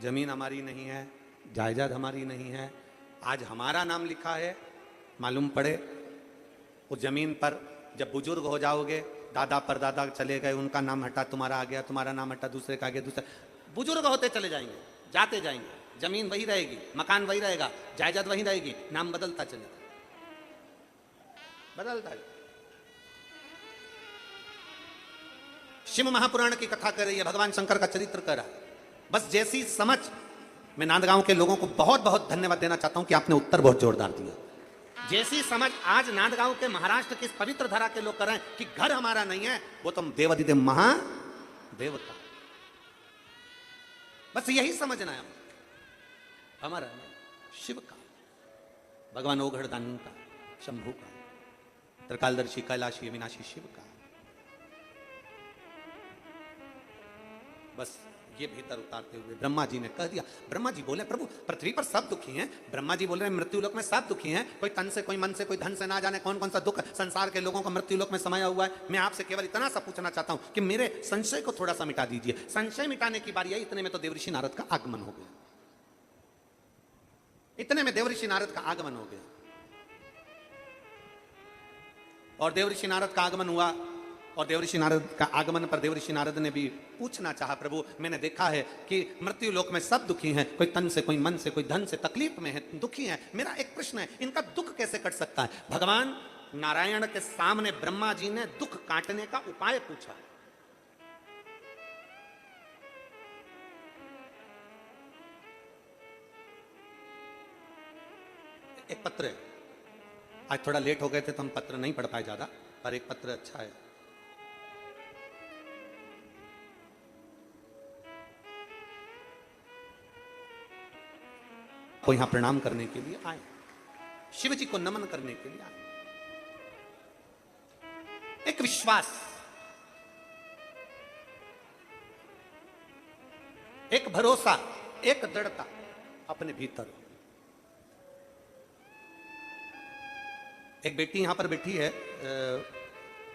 जमीन हमारी नहीं है, जायदाद हमारी नहीं है। आज हमारा नाम लिखा है, मालूम पड़े उस जमीन पर जब बुजुर्ग हो जाओगे, दादा परदादा चले गए, उनका नाम हटा, तुम्हारा आ गया, तुम्हारा नाम हटा, दूसरे का आ गया, दूसरा। बुजुर्ग होते चले जाएंगे, जाते जाएंगे, जमीन वही रहेगी, मकान वही रहेगा, जायदाद वही रहेगी, नाम बदलता चलेगा, बदलता है। शिव महापुराण की कथा कर रही है, भगवान शंकर का चरित्र कर रहा है। बस जैसी समझ, मैं नांदगांव के लोगों को बहुत बहुत धन्यवाद देना चाहता हूं कि आपने उत्तर बहुत जोरदार दिया। जैसी समझ आज नांदगांव के, महाराष्ट्र की इस पवित्र धरा के लोग कर रहे हैं कि घर हमारा नहीं है, वो तुम देवाधिदेव महादेव का। बस यही समझना है हमारा नहीं, शिव का। भगवान ओघड़दानी का, शंभू का, त्रिकालदर्शी कैलाशी अविनाशी शिव का। बस ये भीतर उतारते हुए ब्रह्मा जी ने कह दिया। ब्रह्मा जी बोले प्रभु पृथ्वी पर सब दुखी हैं। ब्रह्मा जी बोल रहे हैं मृत्यु लोक में सब दुखी हैं, कोई तन से, कोई मन से, कोई धन से, ना जाने कौन कौन सा दुख संसार के लोगों का मृत्यु लोक में समाया हुआ है। मैं आपसे केवल इतना सा पूछना चाहता हूं कि मेरे संशय को थोड़ा सा मिटा दीजिए। संशय मिटाने की बारी आई, इतने में तो देवऋषि नारद का आगमन हो गया। इतने में देवऋषि नारद का आगमन हो गया। और देवऋषि नारद का आगमन हुआ, और देवऋषि नारद का आगमन पर देवऋषि नारद ने भी पूछना चाहा, प्रभु मैंने देखा है कि मृत्यु लोक में सब दुखी हैं, कोई तन से, कोई मन से, कोई धन से तकलीफ में है, दुखी है। मेरा एक प्रश्न है, इनका दुख कैसे कट सकता है? भगवान नारायण के सामने ब्रह्मा जी ने दुख काटने का उपाय पूछा। एक पत्र है, आज थोड़ा लेट हो गए थे तो हम पत्र नहीं पढ़ पाए ज्यादा, पर एक पत्र अच्छा है। को यहां प्रणाम करने के लिए आए, शिव जी को नमन करने के लिए आए। एक विश्वास, एक भरोसा, एक दृढ़ता अपने भीतर। एक बेटी यहां पर बैठी है,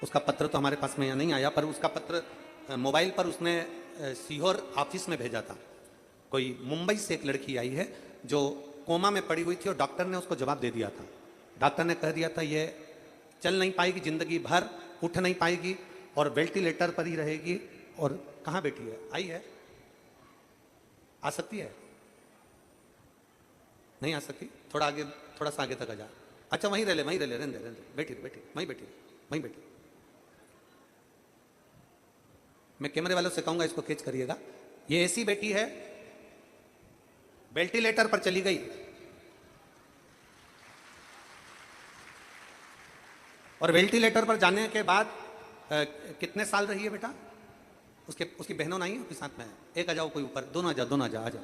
उसका पत्र तो हमारे पास में यहाँ नहीं आया, पर उसका पत्र मोबाइल पर उसने सीहोर ऑफिस में भेजा था। कोई मुंबई से एक लड़की आई है जो कोमा में पड़ी हुई थी, और डॉक्टर ने उसको जवाब दे दिया था। डॉक्टर ने कह दिया था ये चल नहीं पाएगी जिंदगी भर, उठ नहीं पाएगी और वेंटिलेटर पर ही रहेगी। और कहाँ बैठी है? आई है? आ सकती है? नहीं आ सकती? थोड़ा आगे, थोड़ा सा आगे तक आ जा। अच्छा वहीं रह ले, वहीं रह ले, रहने दे, बैठी बैठी, वहीं बैठी, वहीं बैठी। मैं कैमरे वालों से कहूंगा इसको कैच करिएगा। ये ऐसी बेटी है, वेंटिलेटर पर चली गई और वेंटिलेटर पर जाने के बाद कितने साल रही है बेटा? उसकी बहनों नहीं है, उसके साथ में है। एक आ जाओ, कोई ऊपर, दोनों आ जाओ, दोनों आ जाओ, आ जाओ।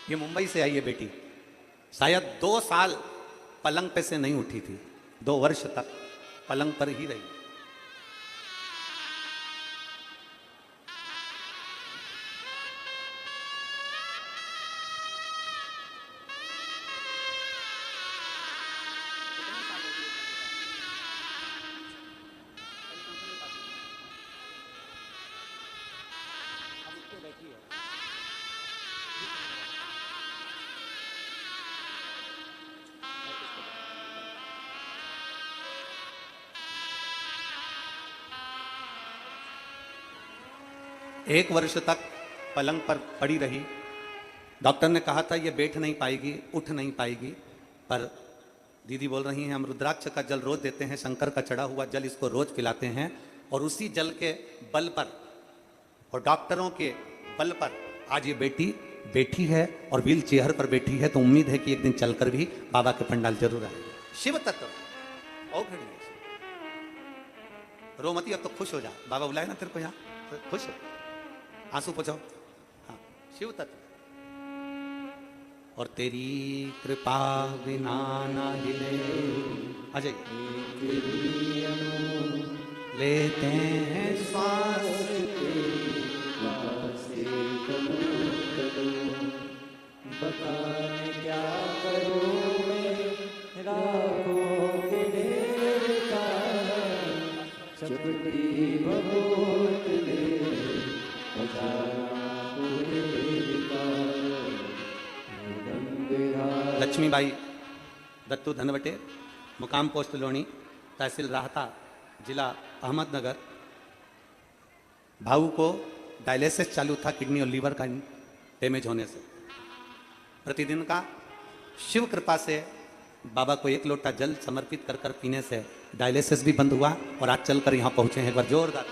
ये मुंबई से आई है बेटी, शायद 2 साल पलंग पे से नहीं उठी थी, 2 वर्ष तक पलंग पर ही रही। एक वर्ष तक पलंग पर पड़ी रही। डॉक्टर ने कहा था ये बैठ नहीं पाएगी, उठ नहीं पाएगी, पर दीदी बोल रही हैं हम रुद्राक्ष का जल रोज देते हैं, शंकर का चढ़ा हुआ जल इसको रोज पिलाते हैं, और उसी जल के बल पर और डॉक्टरों के बल पर आज ये बेटी बैठी है और व्हील चेयर पर बैठी है। तो उम्मीद है कि एक दिन चलकर भी बाबा के पंडाल जरूर आएंगे। शिव तत्व और रो मती, अब तो खुश हो जा, बाबा बुलाए ना तेरे को यहाँ, तो खुश हो, आंसू पोछो। हाँ, शिव तत्व। और तेरी कृपा बिना ना हिले, आ जाइए, लेते हैं श्वास बताने क्या करूं मैं, राखों के ढेर का चपटी बहुत ले लक्ष्मीबाई दत्तू धनवटे, मुकाम पोस्ट लोणी, तहसील राहता, जिला अहमदनगर। भाऊ को डायलिसिस चालू था किडनी और लीवर का डैमेज होने से। प्रतिदिन का शिव कृपा से बाबा को 1 लोटा जल समर्पित कर कर पीने से डायलिसिस भी बंद हुआ और आज चलकर यहाँ पहुंचे हैं। एक बार जोरदार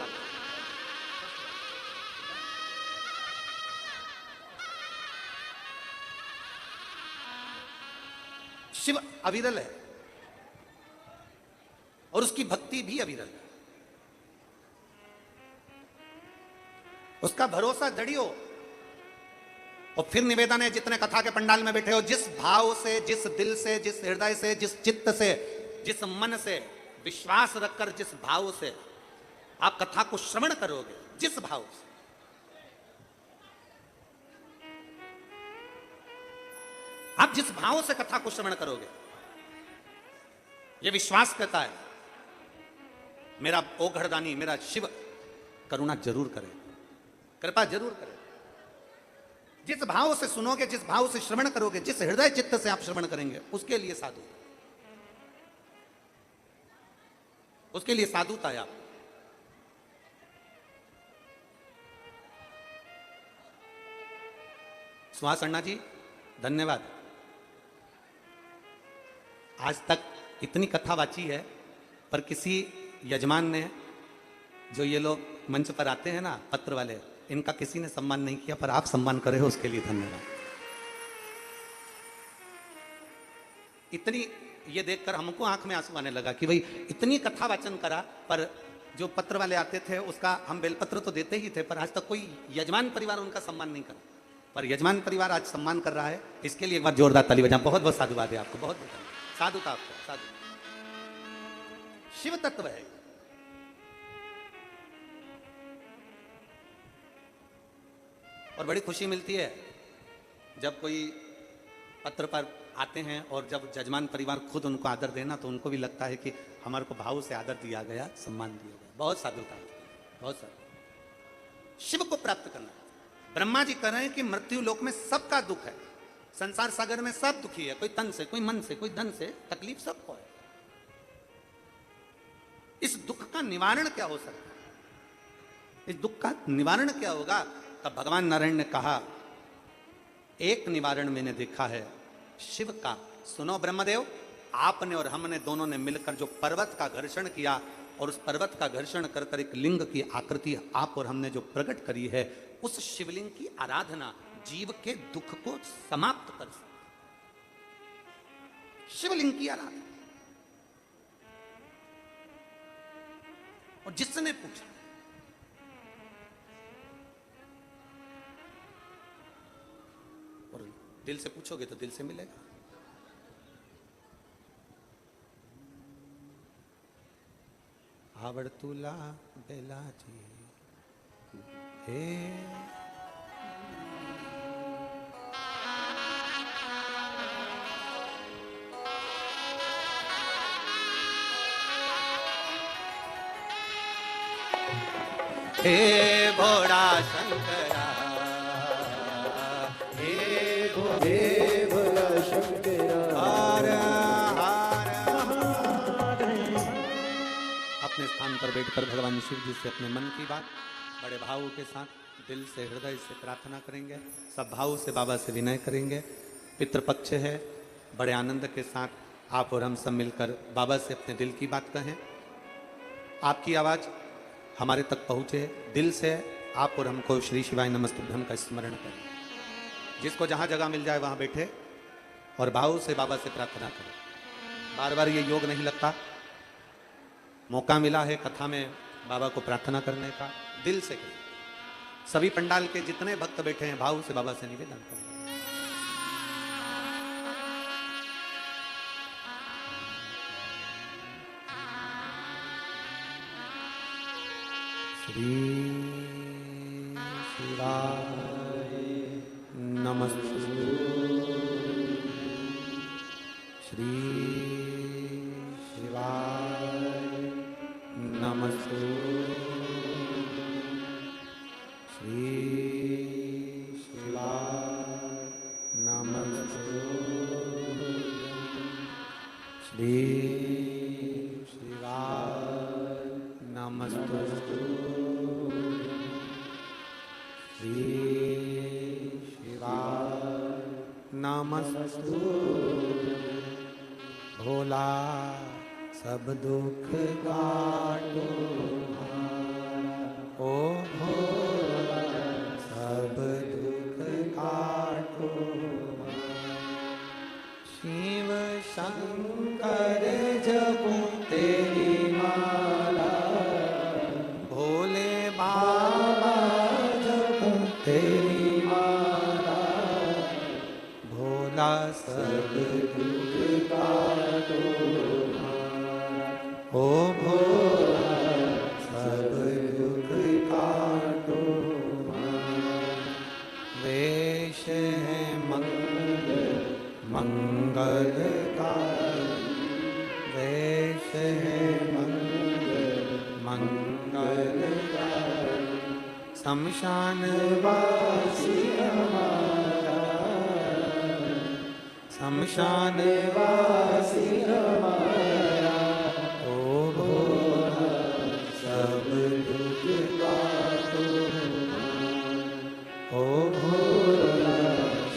शिव अविरल है और उसकी भक्ति भी अविरल है। उसका भरोसा जड़ियो। और फिर निवेदन है, जितने कथा के पंडाल में बैठे हो, जिस भाव से, जिस दिल से, जिस हृदय से, जिस चित्त से, जिस मन से विश्वास रखकर, जिस भाव से आप कथा को श्रवण करोगे, जिस भाव से, आप जिस भाव से कथा को श्रवण करोगे, यह विश्वास करता है मेरा ओघड़दानी, मेरा शिव करुणा जरूर करे, कृपा जरूर करे। जिस भाव से सुनोगे, जिस भाव से श्रवण करोगे, जिस हृदय चित्त से आप श्रवण करेंगे, उसके लिए साधु, उसके लिए साधुता है। आप सुहास अण्णा जी, धन्यवाद। आज तक इतनी कथा वाची है, पर किसी यजमान ने, जो ये लोग मंच पर आते हैं ना, पत्र वाले, इनका किसी ने सम्मान नहीं किया, पर आप सम्मान करे हो, उसके लिए धन्यवाद। इतनी, ये देखकर हमको आंख में आंसू आने लगा कि भाई इतनी कथा वाचन करा, पर जो पत्र वाले आते थे उसका हम बेलपत्र तो देते ही थे, पर आज तक कोई यजमान परिवार उनका सम्मान नहीं करा, पर यजमान परिवार आज सम्मान कर रहा है। इसके लिए एक बार जोरदार ताली बजाएं। बहुत बहुत साधुवाद है आपको, बहुत बहुत साधुता आपको, साधु। शिव तत्व है। और बड़ी खुशी मिलती है जब कोई पत्र पर आते हैं, और जब जजमान परिवार खुद उनको आदर देना, तो उनको भी लगता है कि हमारे को भाव से आदर दिया गया, सम्मान दिया गया। बहुत साधुता, बहुत साधु। शिव को प्राप्त करना। ब्रह्मा जी कह रहे हैं कि मृत्यु लोक में सबका दुख है, संसार सागर में सब दुखी है, कोई तन से, कोई मन से, कोई धन से, तकलीफ सबको है। इस दुख का निवारण क्या हो सकता है? इस दुख का निवारण क्या होगा? तब भगवान नारायण ने कहा, एक निवारण मैंने देखा है शिव का। सुनो ब्रह्मदेव, आपने और हमने दोनों ने मिलकर जो पर्वत का घर्षण किया, और उस पर्वत का घर्षण कर कर एक लिंग की आकृति आप और हमने जो प्रकट करी है, उस शिवलिंग की आराधना जीव के दुख को समाप्त कर सकती। शिवलिंग की आराधना। और जिसने पूछा, और दिल से पूछोगे तो दिल से मिलेगा। आवड़ तुला बेलाजी हे हे भोड़ा शंकरा, हे भोला शंकरा, हार हार। अपने स्थान पर बैठकर भगवान शिव जी से अपने मन की बात बड़े भाव के साथ, दिल से, हृदय से प्रार्थना करेंगे। सब भाव से बाबा से विनय करेंगे। पितृपक्ष है, बड़े आनंद के साथ आप और हम सब मिलकर बाबा से अपने दिल की बात कहें। आपकी आवाज़ हमारे तक पहुँचे, दिल से आप और हमको श्री शिवाय नमस्तुभ्यम का स्मरण करें। जिसको जहाँ जगह मिल जाए वहाँ बैठे और भाव से बाबा से प्रार्थना करें। बार बार ये योग नहीं लगता, मौका मिला है कथा में बाबा को प्रार्थना करने का, दिल से करें। सभी पंडाल के जितने भक्त बैठे हैं, भाव से बाबा से निवेदन करें। श्री शिवाय नमस्तु, श्री शिवाय नमस्तु, श्री शिवाय नमस्तु, श्री शिवाय नमस्तु, श्री शिवाय नमस्तु। भोला सब दुख काटो, ओ भोला सब दुख काटो। शिव शंकर जपो तेरी माला, भोले बाबा तेरी माला भोला सब दुख काटो ओ भोला सब दुख काटो वेश है मंगलकारी वेश है मंगलकारी शमशान वासी हमारा शमशान वासी हमारा ओ भोला सब दुख काटो ओ भोला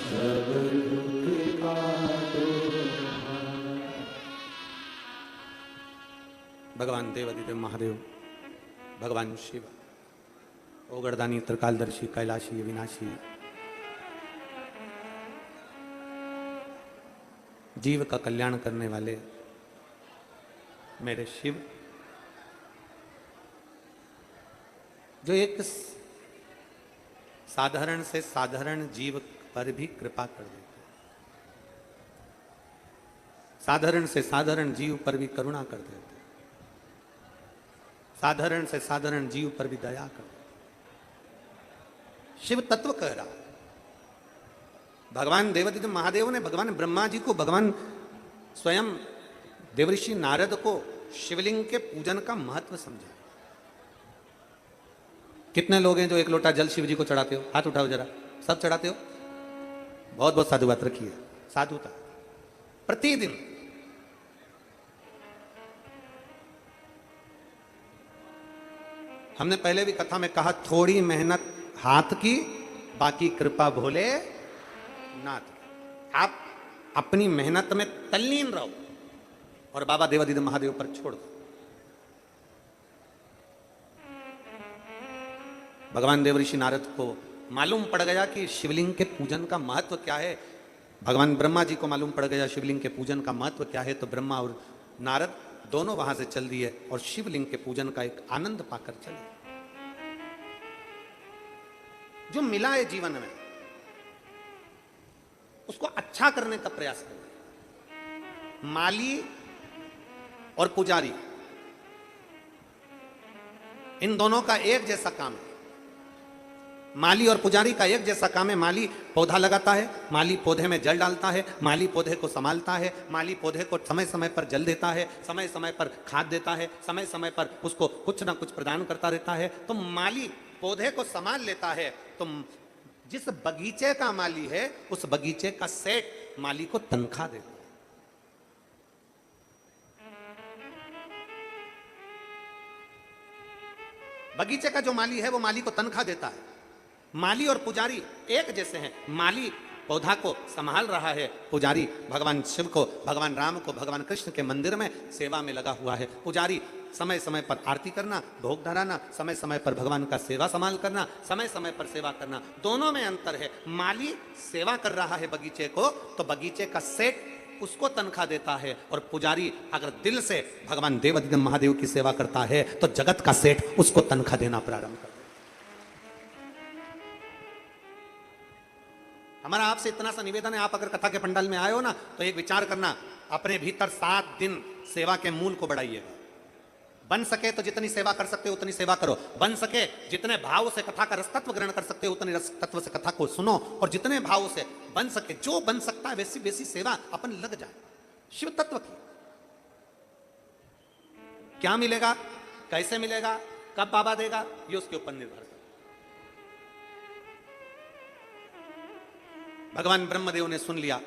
सब दुख काटो। भगवान देवादिदेव महादेव, भगवान शिव, ओगरदानी, त्रिकालदर्शी, कैलाशी, विनाशी, जीव का कल्याण करने वाले मेरे शिव, जो एक साधारण से साधारण जीव पर भी कृपा कर देते, साधारण से साधारण जीव पर भी करुणा कर देते, साधारण से साधारण जीव पर भी दया कर देते। शिव तत्व कह रहा, भगवान देवादिदेव महादेव ने भगवान ब्रह्मा जी को, भगवान स्वयं देवऋषि नारद को शिवलिंग के पूजन का महत्व समझा। कितने लोग हैं जो एक लोटा जल शिव जी को चढ़ाते हो? हाथ उठाओ जरा, सब चढ़ाते हो? बहुत बहुत साधुवाद रखिए, साधुता प्रतिदिन। हमने पहले भी कथा में कहा, थोड़ी मेहनत हाथ की, बाकी कृपा भोले नाथ। आप अपनी मेहनत में तल्लीन रहो और बाबा देवादिदेव महादेव पर छोड़ दो। भगवान देवऋषि नारद को मालूम पड़ गया कि शिवलिंग के पूजन का महत्व क्या है। भगवान ब्रह्मा जी को मालूम पड़ गया शिवलिंग के पूजन का महत्व क्या है, तो ब्रह्मा और नारद दोनों वहां से चल दिए और शिवलिंग के पूजन का एक आनंद पाकर चले। जो मिला है जीवन में उसको अच्छा करने का प्रयास करें। माली और पुजारी, इन दोनों का एक जैसा काम है। माली और पुजारी का एक जैसा काम है। माली पौधा लगाता है, माली पौधे में जल डालता है, माली पौधे को संभालता है, माली पौधे को समय समय पर जल देता है, समय समय पर खाद देता है, समय समय पर उसको कुछ ना कुछ प्रदान करता रहता है। तो माली पौधे को संभाल लेता है, तो जिस बगीचे का माली है उस बगीचे का सेठ माली को तनख्वाह देता है। बगीचे का जो माली है वो माली को तनख्वाह देता है। माली और पुजारी एक जैसे हैं। माली पौधा को संभाल रहा है, पुजारी भगवान शिव को, भगवान राम को, भगवान कृष्ण के मंदिर में सेवा में लगा हुआ है। पुजारी समय समय पर आरती करना, भोग धराना, समय समय पर भगवान का सेवा संभाल करना, समय समय पर सेवा करना, दोनों में अंतर है। माली सेवा कर रहा है बगीचे को, तो बगीचे का सेठ उसको तनख्वाह देता है, और पुजारी अगर दिल से भगवान देवादिदेव महादेव की सेवा करता है तो जगत का सेठ उसको तनख्वाह देना प्रारंभ कर। हमारा आपसे इतना सा निवेदन है, आप अगर कथा के पंडाल में आए हो ना, तो एक विचार करना, अपने भीतर 7 दिन सेवा के मूल को बढ़ाइएगा। बन सके तो जितनी सेवा कर सकते हो उतनी सेवा करो, बन सके जितने भाव से कथा का रसतत्व ग्रहण कर सकते हो उतने रस तत्व से कथा को सुनो, और जितने भाव से बन सके, जो बन सकता है वैसी वैसी सेवा अपन लग जाए। शिव तत्व की क्या मिलेगा, कैसे मिलेगा, कब बाबा देगा, ये उसके ऊपर निर्भर है। भगवान ब्रह्मदेव ने सुन लिया।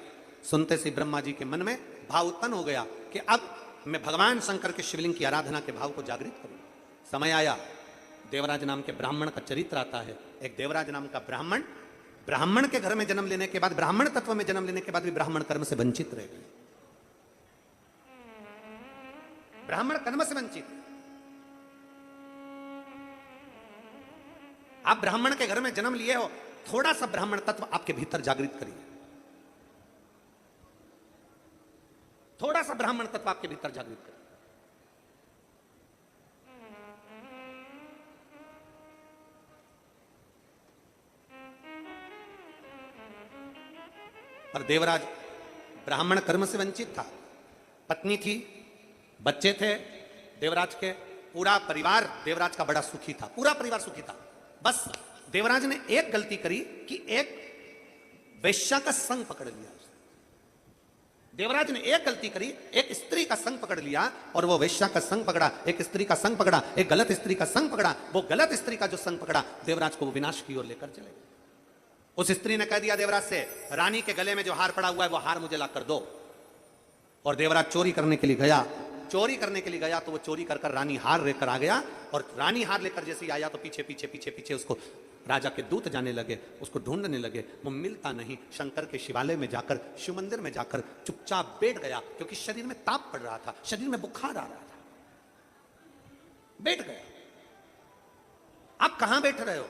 सुनते से ब्रह्मा जी के मन में भाव उत्पन्न हो गया कि अब मैं भगवान शंकर के शिवलिंग की आराधना के भाव को जागृत करूं। समय आया, देवराज नाम के ब्राह्मण का चरित्र आता है। एक देवराज नाम का ब्राह्मण, ब्राह्मण के घर में जन्म लेने के बाद, ब्राह्मण तत्व में जन्म लेने के बाद भी ब्राह्मण कर्म से वंचित रह गए। ब्राह्मण कर्म से वंचित। आप ब्राह्मण के घर में जन्म लिए हो, थोड़ा सा ब्राह्मण तत्व आपके भीतर जागृत करिए। थोड़ा सा ब्राह्मण तत्व आपके भीतर जागृत करिए। पर देवराज ब्राह्मण कर्म से वंचित था। पत्नी थी, बच्चे थे देवराज के, पूरा परिवार देवराज का बड़ा सुखी था, पूरा परिवार सुखी था। बस देवराज ने एक गलती करी कि एक वेश्या का संग पकड़ लिया। देवराज ने एक गलती करी, एक स्त्री का संग पकड़ लिया, और वो वेश्या का संग पकड़ा, एक स्त्री का संग पकड़ा, एक गलत स्त्री का संग पकड़ा। वो गलत स्त्री का जो संग पकड़ा, देवराज को वो विनाश की ओर लेकर चले गए। उस स्त्री ने कह दिया देवराज से, रानी के गले में जो हार पड़ा हुआ है वो हार मुझे ला कर दो। और देवराज चोरी करने के लिए गया, चोरी करने के लिए गया तो वो चोरी कर कर रानी हार लेकर आ गया। और रानी हार लेकर जैसे ही आया तो पीछे पीछे पीछे पीछे उसको राजा के दूत जाने लगे, उसको ढूंढने लगे। वो मिलता नहीं, शंकर के शिवालय में जाकर, शिव मंदिर में जाकर चुपचाप बैठ गया, क्योंकि शरीर में ताप पड़ रहा था, शरीर में बुखार आ रहा था, बैठ गया। आप कहां बैठ रहे हो?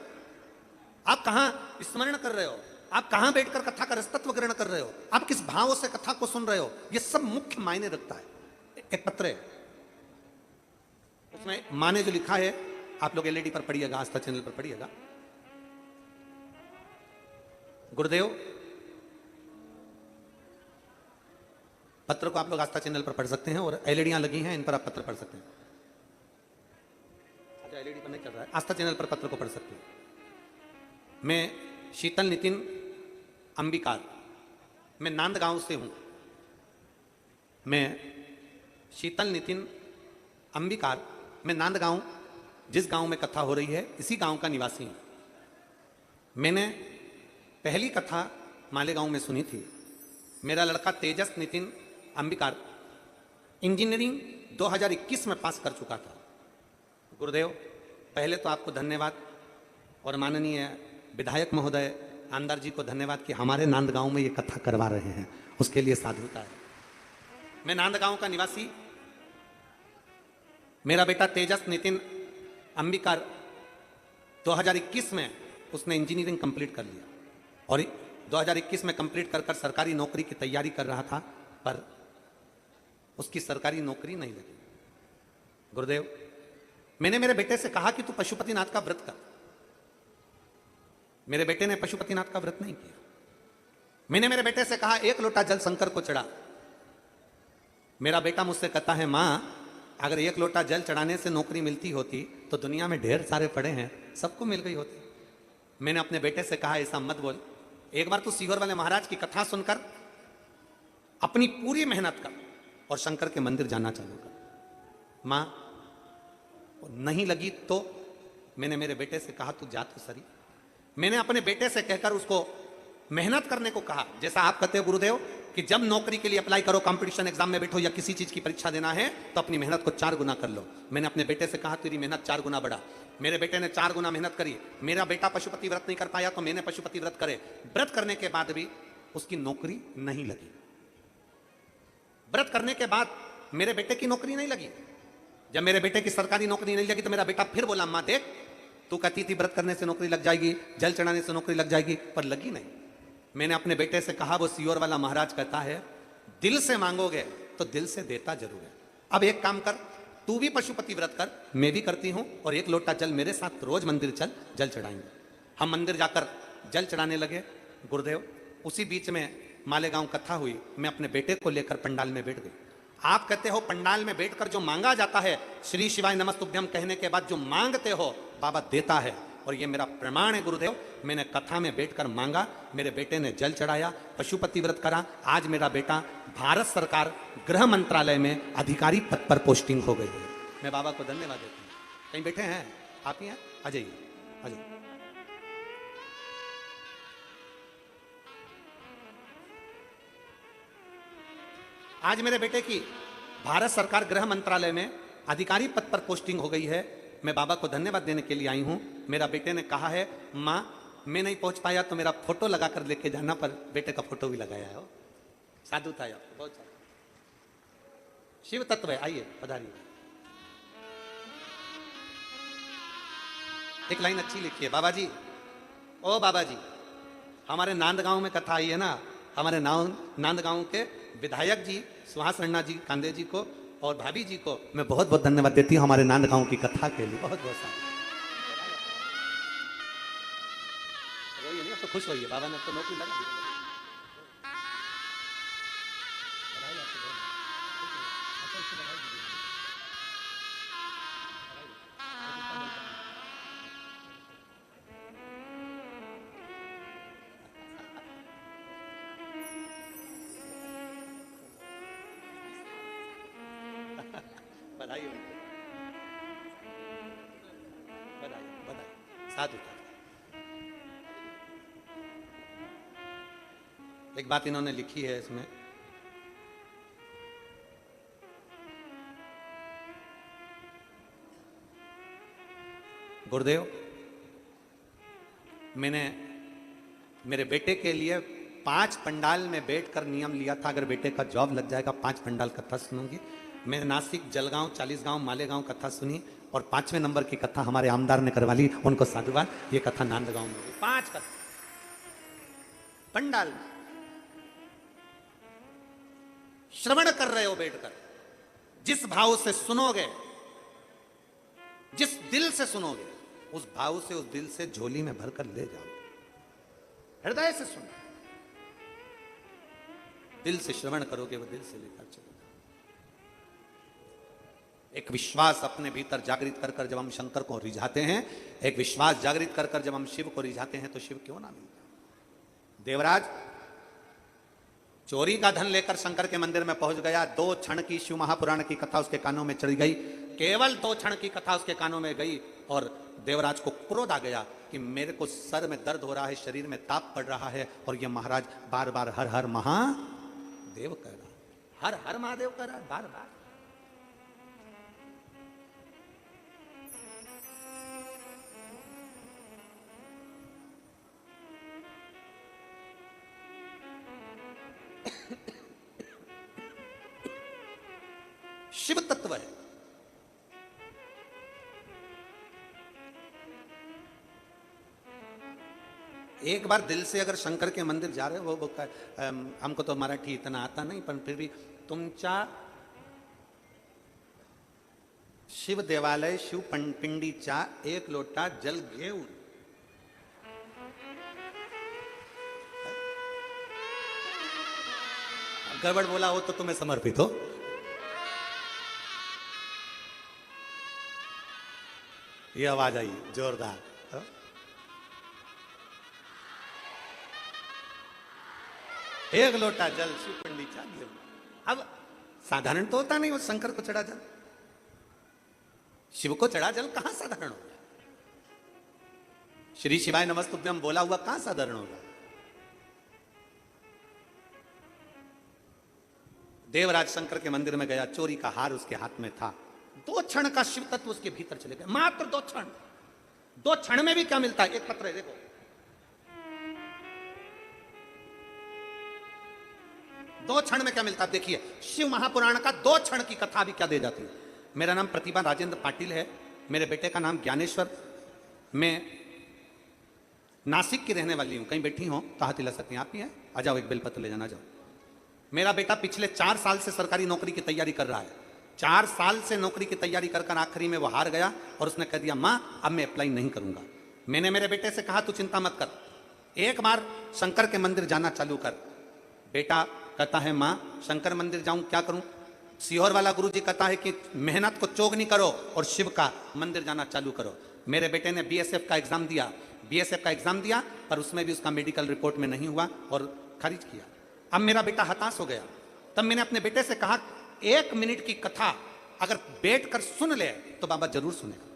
आप कहां स्मरण कर रहे हो? आप कहां बैठकर कथा का रसतत्व ग्रहण कर रहे हो? आप किस भाव से कथा को सुन रहे हो? यह सब मुख्य मायने रखता है। एक पत्र है, उसमें मां ने जो लिखा है, आप लोग एलईडी पर पढ़िएगा, आस्था चैनल पर पढ़िएगा। गुरुदेव, पत्र को आप लोग आस्था चैनल पर पढ़ सकते हैं, और एलईडियां लगी हैं, इन पर आप पत्र पढ़ सकते हैं। अच्छा, एलईडी पर नहीं चल रहा है, आस्था चैनल पर पत्र को पढ़ सकते हैं। मैं शीतल नितिन अंबिकार, मैं नांदगांव से हूं। मैं शीतल नितिन अंबिकार, मैं नांदगांव, जिस गांव में कथा हो रही है, इसी गांव का निवासी हूं। मैंने पहली कथा मालेगांव में सुनी थी। मेरा लड़का तेजस नितिन अंबिकार इंजीनियरिंग 2021 में पास कर चुका था। गुरुदेव, पहले तो आपको धन्यवाद, और माननीय विधायक महोदय आमदार जी को धन्यवाद कि हमारे नांदगांव में ये कथा करवा रहे हैं, उसके लिए साधुता है। मैं नांदगांव का निवासी, मेरा बेटा तेजस नितिन अंबिकार 2021 में उसने इंजीनियरिंग कंप्लीट कर लिया, और 2021 में कंप्लीट कर कर सरकारी नौकरी की तैयारी कर रहा था, पर उसकी सरकारी नौकरी नहीं लगी। गुरुदेव, मैंने मेरे बेटे से कहा कि तू पशुपतिनाथ का व्रत कर। मेरे बेटे ने पशुपतिनाथ का व्रत नहीं किया। मैंने मेरे बेटे से कहा, एक लोटा जल शंकर को चढ़ा। मेरा बेटा मुझसे कहता है, मां, अगर एक लोटा जल चढ़ाने से नौकरी मिलती होती तो दुनिया में ढेर सारे पड़े हैं, सबको मिल गई होती। मैंने अपने बेटे से कहा, ऐसा मत बोल, एक बार तू सीहोर वाले महाराज की कथा सुनकर अपनी पूरी मेहनत कर और शंकर के मंदिर जाना चालू कर। मां, नहीं लगी तो मैंने मेरे बेटे से कहा, तू जा तो सही। मैंने अपने बेटे से कहकर उसको मेहनत करने को कहा। जैसा आप कहते हो गुरुदेव कि जब नौकरी के लिए अप्लाई करो, कंपटीशन एग्जाम में बैठो या किसी चीज की परीक्षा देना है, तो अपनी मेहनत को 4 गुना कर लो। मैंने अपने बेटे से कहा, तेरी मेहनत 4 गुना बढ़ा। मेरे बेटे ने 4 गुना मेहनत करी। मेरा बेटा पशुपति व्रत नहीं कर पाया तो मैंने पशुपति व्रत करे। व्रत करने के बाद भी उसकी नौकरी नहीं लगी। व्रत करने के बाद मेरे बेटे की नौकरी नहीं लगी। जब मेरे बेटे की सरकारी नौकरी नहीं लगी तो मेरा बेटा फिर बोला, मां देख, तू कहती थी व्रत करने से नौकरी लग जाएगी, जल चढ़ाने से नौकरी लग जाएगी, पर लगी नहीं। मैंने अपने बेटे से कहा, वो सीहोर वाला महाराज कहता है, दिल से मांगोगे तो दिल से देता जरूर है। अब एक काम कर, तू भी पशुपति व्रत कर, मैं भी करती हूं, और 1 लोटा जल मेरे साथ रोज मंदिर चल, जल चढ़ाएंगे। हम मंदिर जाकर जल चढ़ाने लगे। गुरुदेव, उसी बीच में मालेगांव कथा हुई। मैं अपने बेटे को लेकर पंडाल में बैठ गई। आप कहते हो पंडाल में बैठकर जो मांगा जाता है, श्री शिवाय नमस्तुभ्यम कहने के बाद जो मांगते हो, बाबा देता है, और ये मेरा प्रमाण है गुरुदेव। मैंने कथा में बैठकर मांगा, मेरे बेटे ने जल चढ़ाया, पशुपति व्रत करा। आज मेरा बेटा भारत सरकार गृह मंत्रालय में अधिकारी पद पर पोस्टिंग हो गई है। मैं बाबा को धन्यवाद देता हूँ। कहीं बैठे हैं आप? ही हैं? आ जाइए, आ जाइए। आज मेरे बेटे की भारत सरकार गृह मंत्रालय में अधिकारी पद पर पोस्टिंग हो गई है। मैं बाबा को धन्यवाद देने के लिए आई हूं। मेरा बेटे ने कहा है, मां, मैं नहीं पहुंच पाया तो मेरा फोटो लगाकर लेके जाना, पर बेटे का फोटो भी लगाया है। साधु था आपको, बहुत सारा शिव तत्व है। आइए, पधारिए। एक लाइन अच्छी लिखी है, बाबा जी, ओ बाबा जी, हमारे नांदगांव में कथा आई है ना, हमारे नांदगांव के विधायक जी सुहास रन्ना जी कांदे जी को और भाभी जी को मैं बहुत बहुत धन्यवाद देती हूँ हमारे नांदगांव की कथा के लिए। बहुत बहुत सारा रोइए नहीं, अब तो खुश होइए, बाबा ने तो नौकरी लगा दी। बधाई हो, बधाई बधाई, साधु साधु। एक बात इन्होंने लिखी है इसमें, गुरुदेव मैंने मेरे बेटे के लिए 5 पंडाल में बैठकर नियम लिया था, अगर बेटे का जॉब लग जाएगा 5 पंडाल कथा सुनूंगी। मैंने नासिक, जलगांव, 40 गांव, मालेगांव कथा सुनी और 5वें नंबर की कथा हमारे आमदार ने करवा ली, उनको साधुवाद। ये कथा नांदगांव में हुई, 5 कथा पंडाल में। श्रवण कर रहे हो बैठकर, जिस भाव से सुनोगे, जिस दिल से सुनोगे, उस भाव से, उस दिल से झोली में भरकर ले जाओ। हृदय से सुनो, दिल से श्रवण करोगे, वो दिल से लेकर चलोगे। एक विश्वास अपने भीतर जागृत कर कर जब हम शंकर को रिझाते हैं, एक विश्वास जागृत कर कर जब हम शिव को रिझाते हैं, तो शिव क्यों ना मिलता। देवराज चोरी का धन लेकर शंकर के मंदिर में पहुंच गया। 2 क्षण की शिव महापुराण की कथा उसके कानों में चढ़ गई, केवल 2 क्षण की कथा उसके कानों में गई और देवराज को क्रोध आ गया कि मेरे को सर में दर्द हो रहा है, शरीर में ताप पड़ रहा है, और ये महाराज बार बार हर हर महादेव कह रहा है, हर हर महादेव कह रहा है बार बार। शिव तत्व है। एक बार दिल से अगर शंकर के मंदिर जा रहे हो, वो हमको तो मराठी इतना आता नहीं, पण फिर भी तुमच्या शिव देवालय, शिव पिंडीचा 1 लोटा जल घेऊन गड़बड़ बोला हो तो तुम्हें समर्पित हो। ये आवाज आई जोरदार। हा? एक लोटा जल शिव पंडित घेऊन। अब साधारण तो होता नहीं, वो शंकर को चढ़ा जल, शिव को चढ़ा जल कहां साधारण होगा। श्री शिवाय नमस्तुभ्यम बोला हुआ कहां साधारण होगा। देवराज शंकर के मंदिर में गया, चोरी का हार उसके हाथ में था। 2 क्षण का शिव तत्व उसके भीतर चले गए, मात्र 2 क्षण। 2 क्षण में भी क्या मिलता है, एक पत्र है देखो, 2 क्षण में क्या मिलता है देखिए। शिव महापुराण का 2 क्षण की कथा भी क्या दे जाती है। मेरा नाम प्रतिभा राजेंद्र पाटिल है, मेरे बेटे का नाम ज्ञानेश्वर। मैं नासिक की रहने वाली हूं, कहीं बैठी हो तो हाथ हिला सकती हैं, आप ही हैं, आ जाओ, एक बेलपत्र ले जाना, जाओ। मेरा बेटा पिछले 4 साल से सरकारी नौकरी की तैयारी कर रहा है। 4 साल से नौकरी की तैयारी कर कर आखिरी में वो हार गया और उसने कह दिया मां अब मैं अप्लाई नहीं करूंगा। मैंने मेरे बेटे से कहा तू चिंता मत कर, एक बार शंकर के मंदिर जाना चालू कर। बेटा कहता है मां शंकर मंदिर जाऊं क्या करूं। सीहोर वाला गुरुजी कहता है कि मेहनत को चोग नहीं करो और शिव का मंदिर जाना चालू करो। मेरे बेटे ने बीएसएफ का एग्जाम दिया, बीएसएफ का एग्जाम दिया, पर उसमें भी उसका मेडिकल रिपोर्ट में नहीं हुआ और खारिज किया। अब मेरा बेटा हताश हो गया। तब मैंने अपने बेटे से कहा 1 मिनट की कथा अगर बैठकर सुन ले तो बाबा जरूर सुनेगा।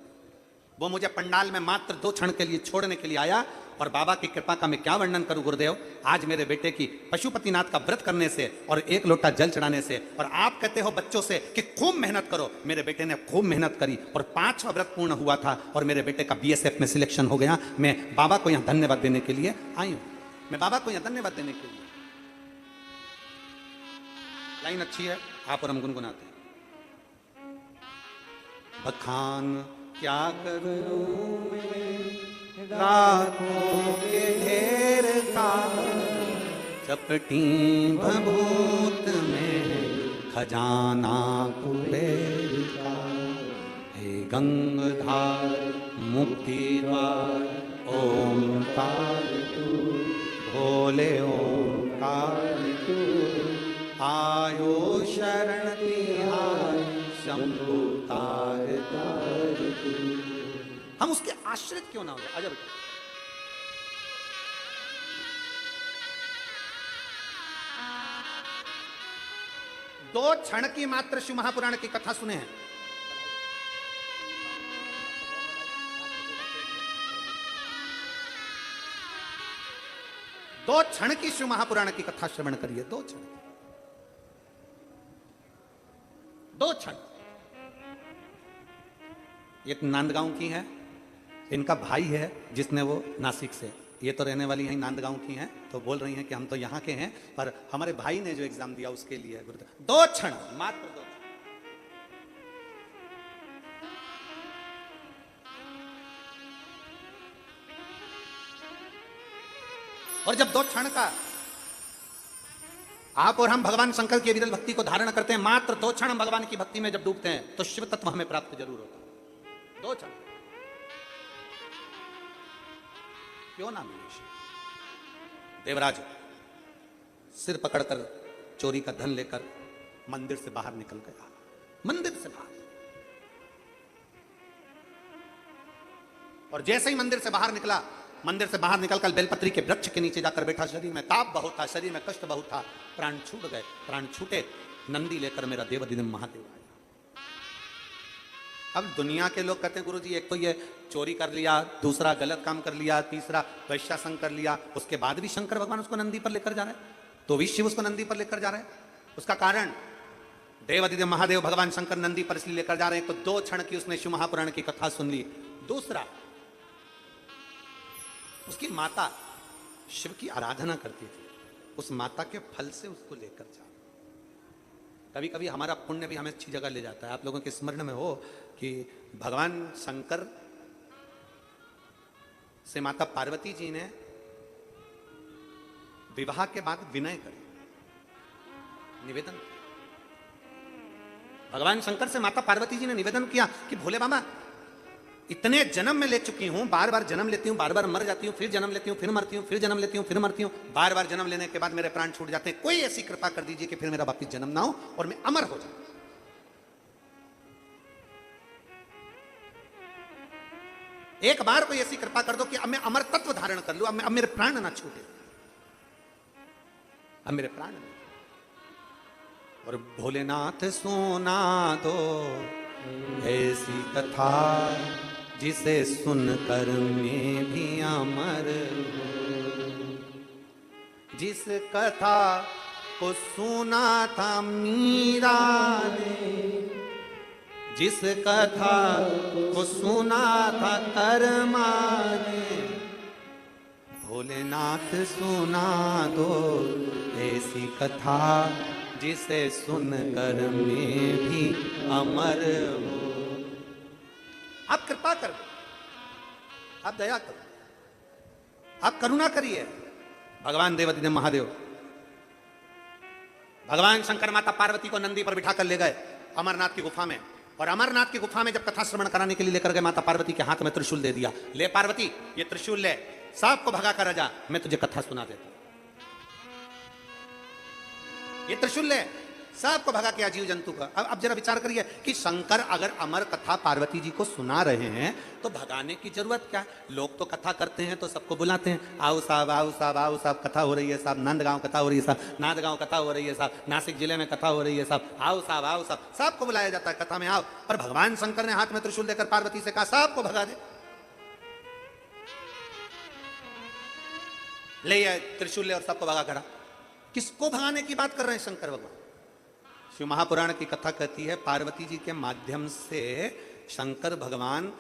वो मुझे पंडाल में मात्र 2 क्षण के लिए छोड़ने के लिए आया और बाबा की कृपा का मैं क्या वर्णन करूं गुरुदेव। आज मेरे बेटे की पशुपतिनाथ का व्रत करने से और 1 लोटा जल चढ़ाने से, और आप कहते हो बच्चों से कि खूब मेहनत करो, मेरे बेटे ने खूब मेहनत करी और 5वां व्रत पूर्ण हुआ था और मेरे बेटे का बीएसएफ में सिलेक्शन हो गया। मैं बाबा को यहां धन्यवाद देने के लिए आई हूं, मैं बाबा को यहां धन्यवाद देने के लिए। लाइन अच्छी है, आप और हम गुनगुनाते हैं। बखान क्या करूं लाखों के ढेर का, चपटी भभूत में खजाना कुबेर का। हे गंगाधार मुक्ति द्वार ओंकार तू, भोले ओंकार तू, आयो शरण तिहार शंभु तार तार तू। हम उसके आश्रित क्यों ना हो। आजा बेटा, दो क्षण की मात्र शिव महापुराण की कथा सुने हैं, 2 क्षण की शिव महापुराण की कथा श्रवण करिए, 2 क्षण, 2 क्षण। ये नांदगांव की है, इनका भाई है जिसने वो नासिक से, ये तो रहने वाली हैं नांदगांव की हैं, तो बोल रही हैं कि हम तो यहाँ के हैं, पर हमारे भाई ने जो एग्जाम दिया उसके लिए गुरुदेव। 2 क्षण, मात्र 2 क्षण। और जब 2 क्षण का आप और हम भगवान शंकर की विरल भक्ति को धारण करते हैं, मात्र 2 क्षण हम भगवान की भक्ति में जब डूबते हैं तो शिव तत्व हमें प्राप्त जरूर होता है। 2 क्षण क्यों ना मिले शिव। देवराज सिर पकड़कर चोरी का धन लेकर मंदिर से बाहर निकल गया, मंदिर से बाहर। और जैसे ही मंदिर से बाहर निकला, मंदिर से बाहर निकलकर बेलपत्री के वृक्ष के नीचे जाकर बैठा। शरीर में ताप बहुत था, शरीर में कष्ट बहुत था, प्राण छूट गए। प्राण छूटे, नंदी लेकर मेरा देवाधिदेव महादेव आया। अब दुनिया के लोग कहते हैं गुरुजी एक तो ये चोरी कर लिया, दूसरा गलत काम कर लिया, तीसरा वैश्यासंग कर लिया, उसके बाद भी शंकर भगवान उसको नंदी पर लेकर जा रहे हैं, तो भी शिव उसको नंदी पर लेकर जा रहे हैं। उसका कारण देवाधिदेव महादेव भगवान शंकर नंदी पर इसलिए लेकर जा रहे हैं तो 2 क्षण की उसने शिव महापुराण की कथा सुन ली। दूसरा, उसकी माता शिव की आराधना करती थी, उस माता के फल से उसको लेकर जा। कभी कभी हमारा पुण्य भी हमें अच्छी जगह ले जाता है। आप लोगों के स्मरण में हो कि भगवान शंकर से माता पार्वती जी ने विवाह के बाद विनय करे, निवेदन किया। भगवान शंकर से माता पार्वती जी ने निवेदन किया कि भोले बाबा इतने जन्म में ले चुकी हूं, बार बार जन्म लेती हूं, बार बार मर जाती हूं, फिर जन्म लेती हूं, फिर मरती हूं, फिर जन्म लेती हूं, फिर मरती हूं, बार बार जन्म लेने के बाद मेरे प्राण छूट जाते हैं। कोई ऐसी कृपा कर दीजिए कि फिर मेरा वापिस जन्म ना हो और मैं अमर हो जाऊं। एक बार कोई ऐसी कृपा कर दो कि अब मैं अमर तत्व धारण कर लूं, अब मेरे प्राण ना छूटे, अब मेरे प्राण ना। और भोलेनाथ सुना दो ऐसी कथा जिसे सुनकर मैं भी अमर हूं। जिस कथा को सुना था मीरा ने, जिस कथा को सुना था कर्मा ने, भोलेनाथ सुना दो ऐसी कथा जिसे सुनकर मैं भी अमर हूं। आप कृपा कर दो, आप दया करो, आप करुणा करिए। भगवान देवाधिदेव महादेव भगवान शंकर माता पार्वती को नंदी पर बिठाकर ले गए अमरनाथ की गुफा में। और अमरनाथ की गुफा में जब कथा श्रवण कराने के लिए लेकर गए, माता पार्वती के हाथ में त्रिशूल दे दिया। ले पार्वती ये त्रिशूल ले, सांप को भगा कर राजा, मैं तुझे कथा सुना देता। ये त्रिशूल ले, सबको भगा के जीव जंतु का। अब जरा विचार करिए कि शंकर अगर अमर कथा पार्वती जी को सुना रहे हैं तो भगाने की जरूरत क्या है? लोग तो कथा करते हैं तो सबको बुलाते हैं, आओ साहब, आओ साहब, आओ साहब, कथा हो रही है साहब, नांदगांव कथा हो रही है साहब, नांदगांव कथा हो रही है साहब, नासिक जिले में कथा हो रही है साहब, आओ साहब, आओ साहब, सबको बुलाया जाता है कथा में आओ। पर भगवान शंकर ने हाथ में त्रिशूल देकर पार्वती से कहा सबको भगा दे। ले त्रिशूल ले और सबको भगा करा। किसको भगाने की बात कर रहे हैं शंकर भगवान? शिव महापुराण की कथा कहती है पार्वती जी के माध्यम से शंकर भगवान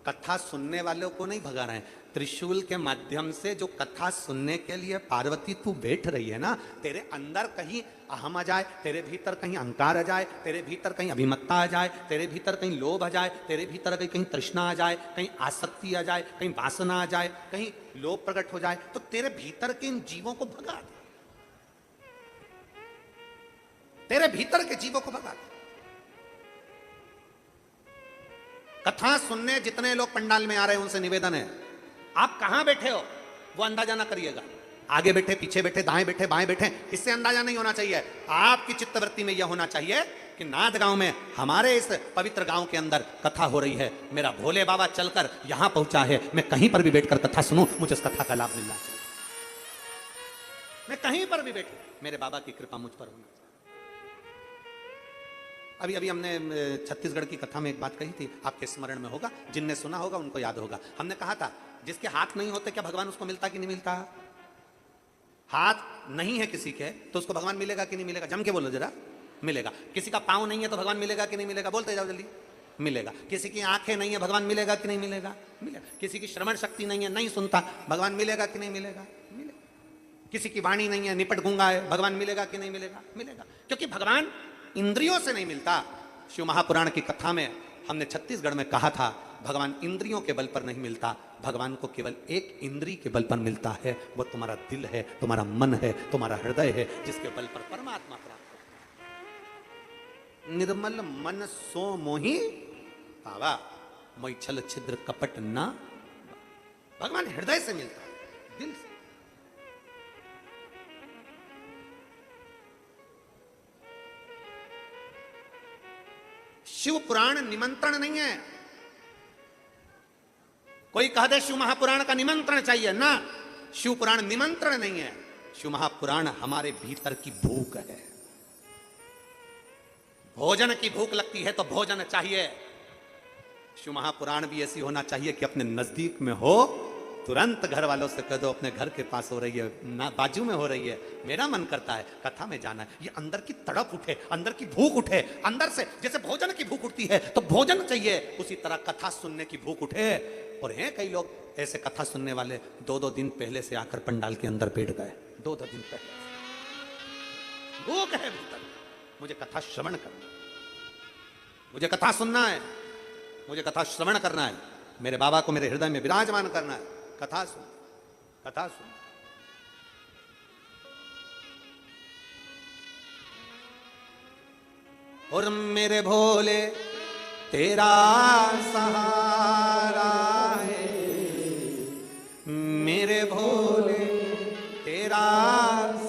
कथा सुनने वालों को नहीं भगा रहे हैं, त्रिशूल के माध्यम से जो कथा सुनने के लिए पार्वती तू बैठ रही है ना, तेरे अंदर कहीं अहम आ जाए, तेरे भीतर कहीं अहंकार आ जाए, तेरे भीतर कहीं अभिमत्ता आ जाए, तेरे भीतर कहीं लोभ आ जाए, तेरे भीतर कहीं तृष्णा आ जाए, कहीं आसक्ति आ जाए, कहीं वासना आ जाए, कहीं लोभ प्रकट हो जाए, तो तेरे भीतर के इन जीवों को भगा दे, तेरे भीतर के जीवों को भगा दे। कथा सुनने जितने लोग पंडाल में आ रहे हैं उनसे निवेदन है, आप कहां बैठे हो वो अंदाजा ना करिएगा, आगे बैठे, पीछे बैठे, दाएं बैठे, बाएं बैठे, इससे अंदाजा नहीं होना चाहिए। आपकी चित्तवृत्ति में यह होना चाहिए कि नांदगांव में हमारे इस पवित्र गांव के अंदर कथा हो रही है, मेरा भोले बाबा चलकर यहां पहुंचा है, मैं कहीं पर भी बैठकर कथा सुनूं, मुझे इस कथा का लाभ मिलना चाहिए। मैं कहीं पर भी बैठूं, मेरे बाबा की कृपा मुझ पर होना चाहिए। अभी अभी हमने छत्तीसगढ़ की कथा में एक बात कही थी, आपके स्मरण में होगा, जिनने सुना होगा उनको याद होगा। हमने कहा था जिसके हाथ नहीं होते क्या भगवान उसको मिलता कि नहीं मिलता? हाथ नहीं है किसी के तो उसको भगवान मिलेगा कि नहीं मिलेगा? जम के बोलो जरा। मिलेगा। किसी का पाँव नहीं है तो भगवान मिलेगा कि नहीं मिलेगा? बोलते जाओ जल्दी। मिलेगा। किसी की आंखें नहीं है, भगवान मिलेगा कि नहीं मिलेगा? मिलेगा। किसी की श्रवण शक्ति नहीं है, नहीं सुनता, भगवान मिलेगा कि नहीं मिलेगा? मिलेगा। किसी की वाणी नहीं है, निपट गूंगा है, भगवान मिलेगा कि नहीं मिलेगा? मिलेगा। क्योंकि भगवान इंद्रियों से नहीं मिलता। शिव महापुराण की कथा में हमने छत्तीसगढ़ में कहा था, भगवान इंद्रियों के बल पर नहीं मिलता, भगवान को केवल एक इंद्री के बल पर मिलता है, वो तुम्हारा दिल है, तुम्हारा मन है, तुम्हारा हृदय है, जिसके बल पर परमात्मा प्राप्त हो। निर्मल मन सो मोहि पावा, मोहि छल छिद्र कपट ना। भगवान हृदय से मिलता है, दिल से। शिव पुराण निमंत्रण नहीं है। कोई कह दे शिव महापुराण का निमंत्रण चाहिए ना, शिव पुराण निमंत्रण नहीं है। शिव महापुराण हमारे भीतर की भूख है। भोजन की भूख लगती है तो भोजन चाहिए। शिव महापुराण भी ऐसी होना चाहिए कि अपने नजदीक में हो, तुरंत घर वालों से कह दो अपने घर के पास हो रही है, ना बाजू में हो रही है, मेरा मन करता है कथा में जाना है। ये अंदर की तड़प उठे, अंदर की भूख उठे, अंदर से जैसे भोजन की भूख उठती है तो भोजन चाहिए, उसी तरह कथा सुनने की भूख उठे। और हैं कई लोग ऐसे कथा सुनने वाले, 2-2 दिन पहले से आकर पंडाल के अंदर बैठ गए, 2-2 दिन पहले। भूख है भीतर, मुझे कथा श्रवण करना, मुझे कथा सुनना है, मुझे कथा श्रवण करना है, मेरे बाबा को मेरे हृदय में विराजमान करना है। कथा सुन, कथा सुन। और मेरे भोले तेरा सहारा है, मेरे भोले तेरा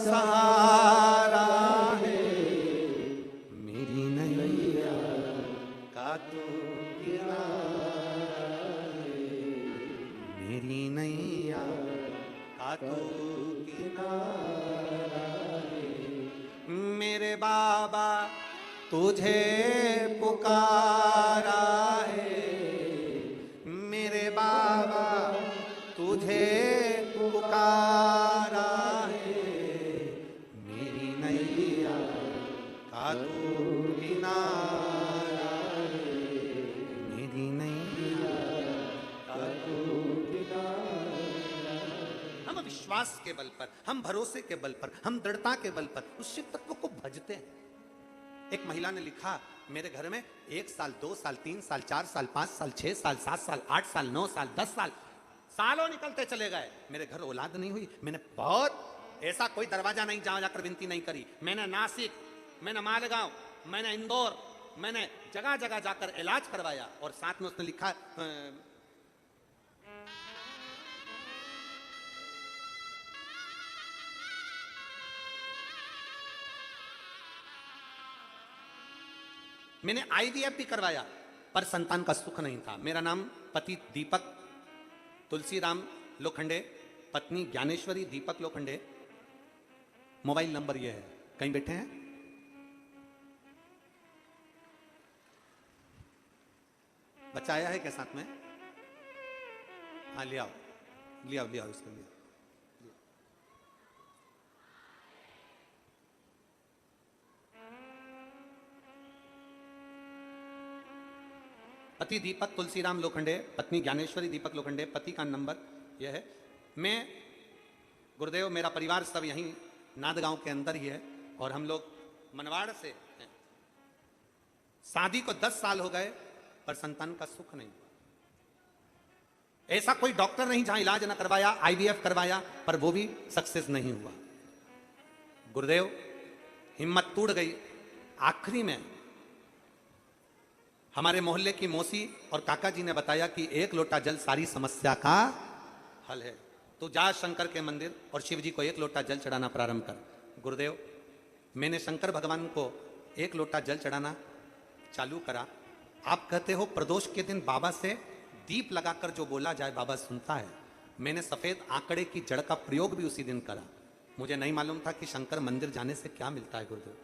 सहारा है, मेरी नैया का तू मेरी नैया का तू किनारा है। मेरे बाबा तुझे पुकारा है, मेरे बाबा तुझे पुकारा है, मेरी नैया का तू किनारा है, मेरी नैया का तू किनारा। हम विश्वास के बल पर, हम भरोसे के बल पर, हम दृढ़ता के बल पर उस शिव तत्व को भजते हैं। एक महिला ने लिखा, मेरे घर में 1 साल, 2 साल, 3 साल, 4 साल, 5 साल, 6 साल, 7 साल, 8 साल, 9 साल, 10 साल, सालों निकलते चले गए, मेरे घर औलाद नहीं हुई। मैंने बहुत ऐसा कोई दरवाजा नहीं जहां जाकर विनती नहीं करी। मैंने नासिक, मैंने मालेगांव, मैंने इंदौर, मैंने जगह जगह जाकर इलाज करवाया। और साथ में उसने लिखा, मैंने IVF भी करवाया पर संतान का सुख नहीं था। मेरा नाम पति दीपक तुलसीराम लोखंडे, पत्नी ज्ञानेश्वरी दीपक लोखंडे। मोबाइल नंबर यह है, कहीं बैठे हैं? बच्चा आया है क्या साथ में? हाँ ले आओ, ले आओ, ले आओ इसको ले आओ। पति दीपक तुलसीराम लोखंडे, पत्नी ज्ञानेश्वरी दीपक लोखंडे। पति का नंबर यह है। मैं गुरुदेव, मेरा परिवार सब यहीं नादगांव के अंदर ही है और हम लोग मनवाड़ से हैं। शादी को 10 साल हो गए पर संतान का सुख नहीं हुआ। ऐसा कोई डॉक्टर नहीं जहां इलाज न करवाया, IVF करवाया पर वो भी सक्सेस नहीं हुआ। गुरुदेव हिम्मत टूट गई। आखिरी में हमारे मोहल्ले की मौसी और काका जी ने बताया कि 1 लोटा जल सारी समस्या का हल है। तो जा शंकर के मंदिर और शिव जी को 1 लोटा जल चढ़ाना प्रारंभ कर। गुरुदेव, मैंने शंकर भगवान को 1 लोटा जल चढ़ाना चालू करा। आप कहते हो प्रदोष के दिन बाबा से दीप लगाकर जो बोला जाए बाबा सुनता है। मैंने सफेद आंकड़े की जड़ का प्रयोग भी उसी दिन करा। मुझे नहीं मालूम था कि शंकर मंदिर जाने से क्या मिलता है गुरुदेव।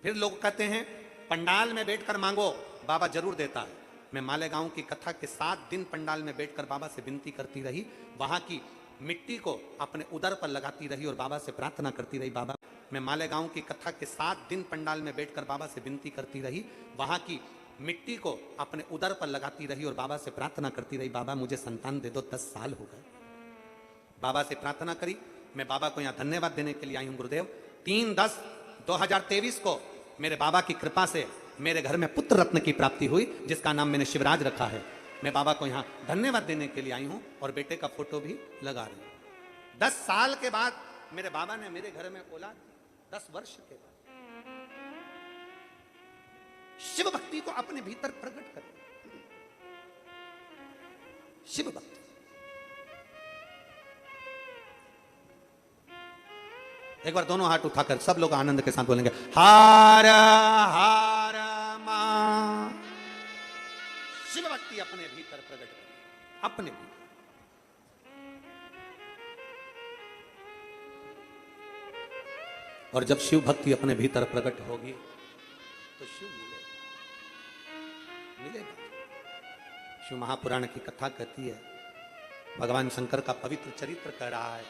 फिर लोग कहते हैं पंडाल में बैठकर मांगो, बाबा जरूर देता है। मैं मालेगांव की कथा के 7 दिन पंडाल में बैठकर बाबा से विनती करती रही। वहां की मिट्टी को अपने उदर पर लगाती रही और बाबा से प्रार्थना करती रही, बाबा मैं मालेगांव की कथा के 7 दिन पंडाल में बैठकर बाबा से विनती करती रही, वहां की मिट्टी को अपने उदर पर लगाती रही और बाबा से प्रार्थना करती रही, बाबा मुझे संतान दे दो, 10 साल हो गए। बाबा से प्रार्थना करी। मैं बाबा को यहाँ धन्यवाद देने के लिए आई हूँ गुरुदेव। 3/10/2023 को मेरे बाबा की कृपा से मेरे घर में पुत्र रत्न की प्राप्ति हुई, जिसका नाम मैंने शिवराज रखा है। मैं बाबा को यहाँ धन्यवाद देने के लिए आई हूँ और बेटे का फोटो भी लगा रही हूँ। 10 साल के बाद मेरे बाबा ने मेरे घर में औलाद, 10 वर्ष के बाद शिव भक्ति को अपने भीतर प्रकट कर, शिव भक्ति। एक बार दोनों हाथ उठाकर सब लोग आनंद के साथ बोलेंगे, हार हार मां। शिव भक्ति अपने भीतर प्रकट कर, अपने भीतर। और जब शिव भक्ति अपने भीतर प्रकट होगी तो शिव मिलेगा। शिव महापुराण की कथा कहती है, भगवान शंकर का पवित्र चरित्र कह रहा है,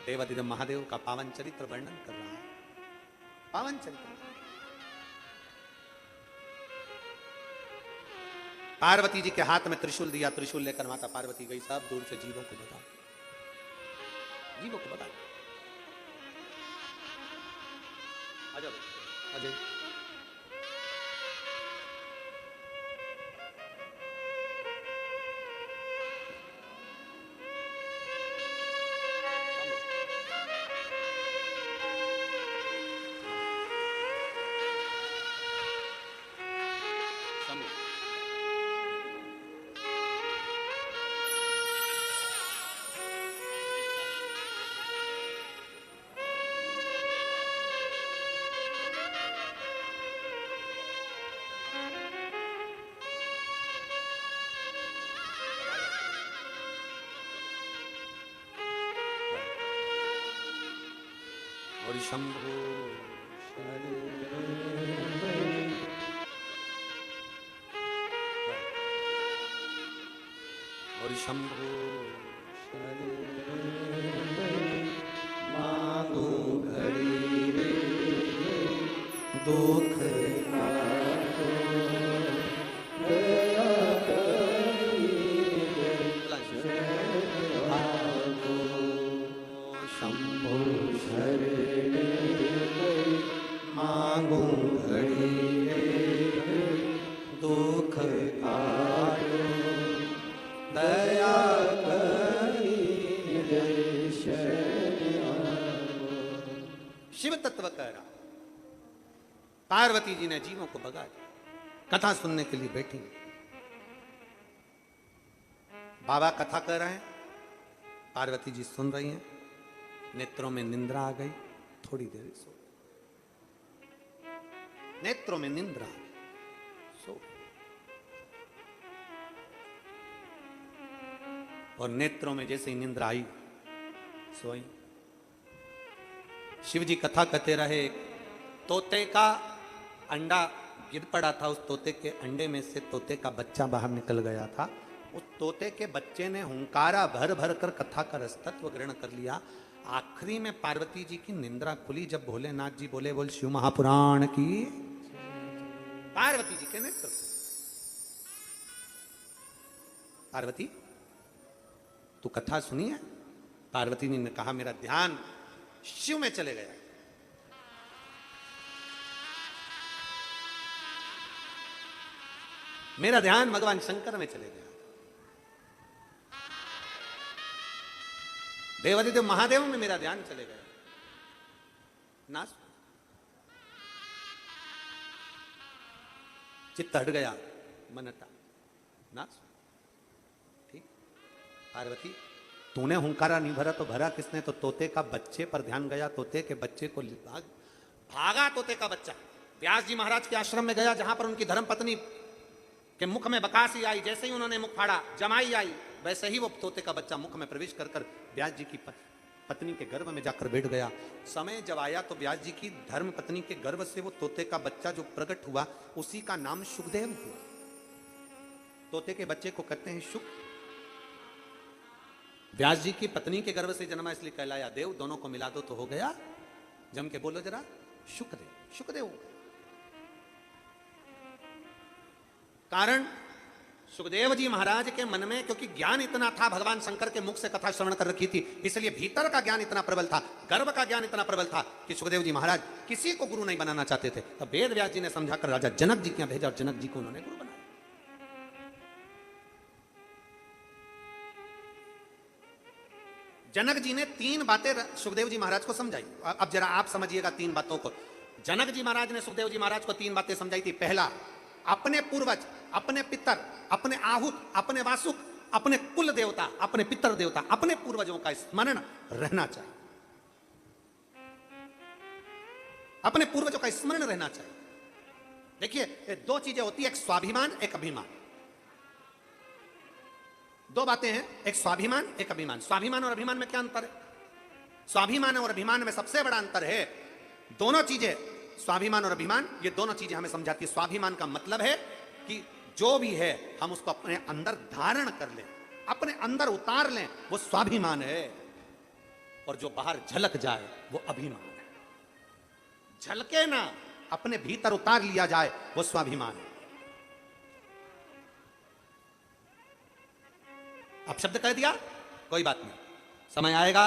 देवादिदेव महादेव का पावन चरित्र वर्णन कर रहा है, पावन चरित्र। पार्वती जी के हाथ में त्रिशूल दिया, त्रिशूल लेकर माता पार्वती गई, सब दूर से जीवों को भगा, जीवों को भगा। अजय अजय और शंभो और शंभो मांगो घड़ी दुख शिव तत्व कह रहा। पार्वती जी ने जीवों को भगा दिया, कथा सुनने के लिए बैठी। बाबा कथा कर रहे हैं, पार्वती जी सुन रही हैं, नेत्रों में निंद्रा आ गई, थोड़ी देर सो, नेत्रों में निंद्रा आ गई, सो। और नेत्रों में जैसे ही निंद्रा आई, सोई। शिव जी कथा कहते रहे, तोते का अंडा गिर पड़ा था, उस तोते के अंडे में से तोते का बच्चा बाहर निकल गया था। उस तोते के बच्चे ने हुंकारा भर भर कर कथा का रसतत्व ग्रहण कर लिया। आखिरी में पार्वती जी की निंद्रा खुली जब भोलेनाथ जी बोले, बोल शिव महापुराण की। पार्वती जी के नेत्र, पार्वती तू कथा सुनी है? पार्वती जी ने कहा, मेरा ध्यान शिव में चले गया। मेरा ध्यान भगवान शंकर में चले गया, देवादिदेव महादेव में मेरा ध्यान चले गया। नास चित्त हट गया, मन हटा, नास। ठीक। पार्वती तूने हुंकारा नहीं भरा तो भरा किसने? तो तोते का बच्चे पर ध्यान गया, तोते के बच्चे को भागा। तोते का बच्चा व्यास जी महाराज के आश्रम में गया, जहां पर उनकी धर्मपत्नी के मुख में बकासी आई। जैसे ही उन्होंने मुख फाड़ा, जमाई आई, वैसे ही वो तोते का बच्चा मुख में प्रवेश कर कर व्यास जी की पत्नी के गर्भ में जाकर बैठ गया। समय जब आया तो व्यास जी की धर्म पत्नी के गर्भ से वो तोते का बच्चा जो प्रकट हुआ, उसी का नाम शुकदेव हुआ। तोते के बच्चे को कहते हैं शुक। व्यास जी की पत्नी के गर्भ से जन्मा इसलिए कहलाया देव, दोनों को मिला दो तो हो गया। जम के बोलो जरा, शुक्रदेव। शुक्रदेव कारण सुखदेव जी महाराज के मन में क्योंकि ज्ञान इतना था, भगवान शंकर के मुख से कथा श्रवण कर रखी थी, इसलिए भीतर का ज्ञान इतना प्रबल था, गर्भ का ज्ञान इतना प्रबल था कि सुखदेव जी महाराज किसी को गुरु नहीं बनाना चाहते थे। तब वेद व्यास जी ने समझाकर राजा जनक जी के यहाँ भेजा और जनक जी को उन्होंने गुरु बनाया। जनक जी ने 3 बातें सुखदेव जी महाराज को समझाई। अब जरा आप समझिएगा 3 बातों को। जनक जी महाराज ने सुखदेव जी महाराज को 3 बातें समझाई थी। पहला, अपने पूर्वज, अपने पितर, अपने आहूत, अपने वासुक, अपने कुल देवता, अपने पितर देवता, अपने पूर्वजों का स्मरण रहना चाहिए। अपने पूर्वजों का स्मरण रहना चाहिए। देखिए, 2 चीजें होती है, एक स्वाभिमान, एक अभिमान। 2 बातें हैं, एक स्वाभिमान, एक अभिमान। स्वाभिमान और अभिमान में क्या अंतर है? स्वाभिमान और अभिमान में सबसे बड़ा अंतर है, दोनों चीजें, स्वाभिमान और अभिमान, ये दोनों चीजें हमें समझाती है। स्वाभिमान का मतलब है कि जो भी है हम उसको अपने अंदर धारण कर लें, अपने अंदर उतार लें, वो स्वाभिमान है। और जो बाहर झलक जाए वो अभिमान है। झलके ना, अपने भीतर उतार लिया जाए वो स्वाभिमान है। अब शब्द कह दिया, कोई बात नहीं, समय आएगा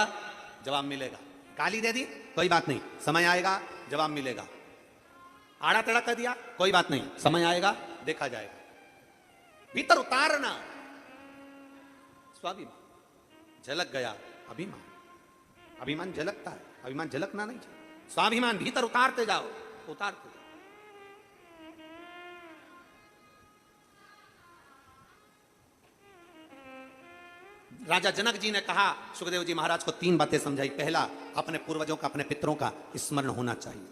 जवाब मिलेगा। गाली दे दी, कोई बात नहीं, समय आएगा जवाब मिलेगा। आड़ा टेढ़ा कह दिया, कोई बात नहीं, समय आएगा देखा जाएगा। भीतर उतारना स्वाभिमान, झलक गया अभिमान। अभिमान झलकता है, अभिमान झलकना नहीं चाहिए। स्वाभिमान भीतर उतारते जाओ, उतारते जाओ। राजा जनक जी ने कहा सुखदेव जी महाराज को 3 बातें समझाई। पहला, अपने पूर्वजों का, अपने पितरों का स्मरण होना चाहिए।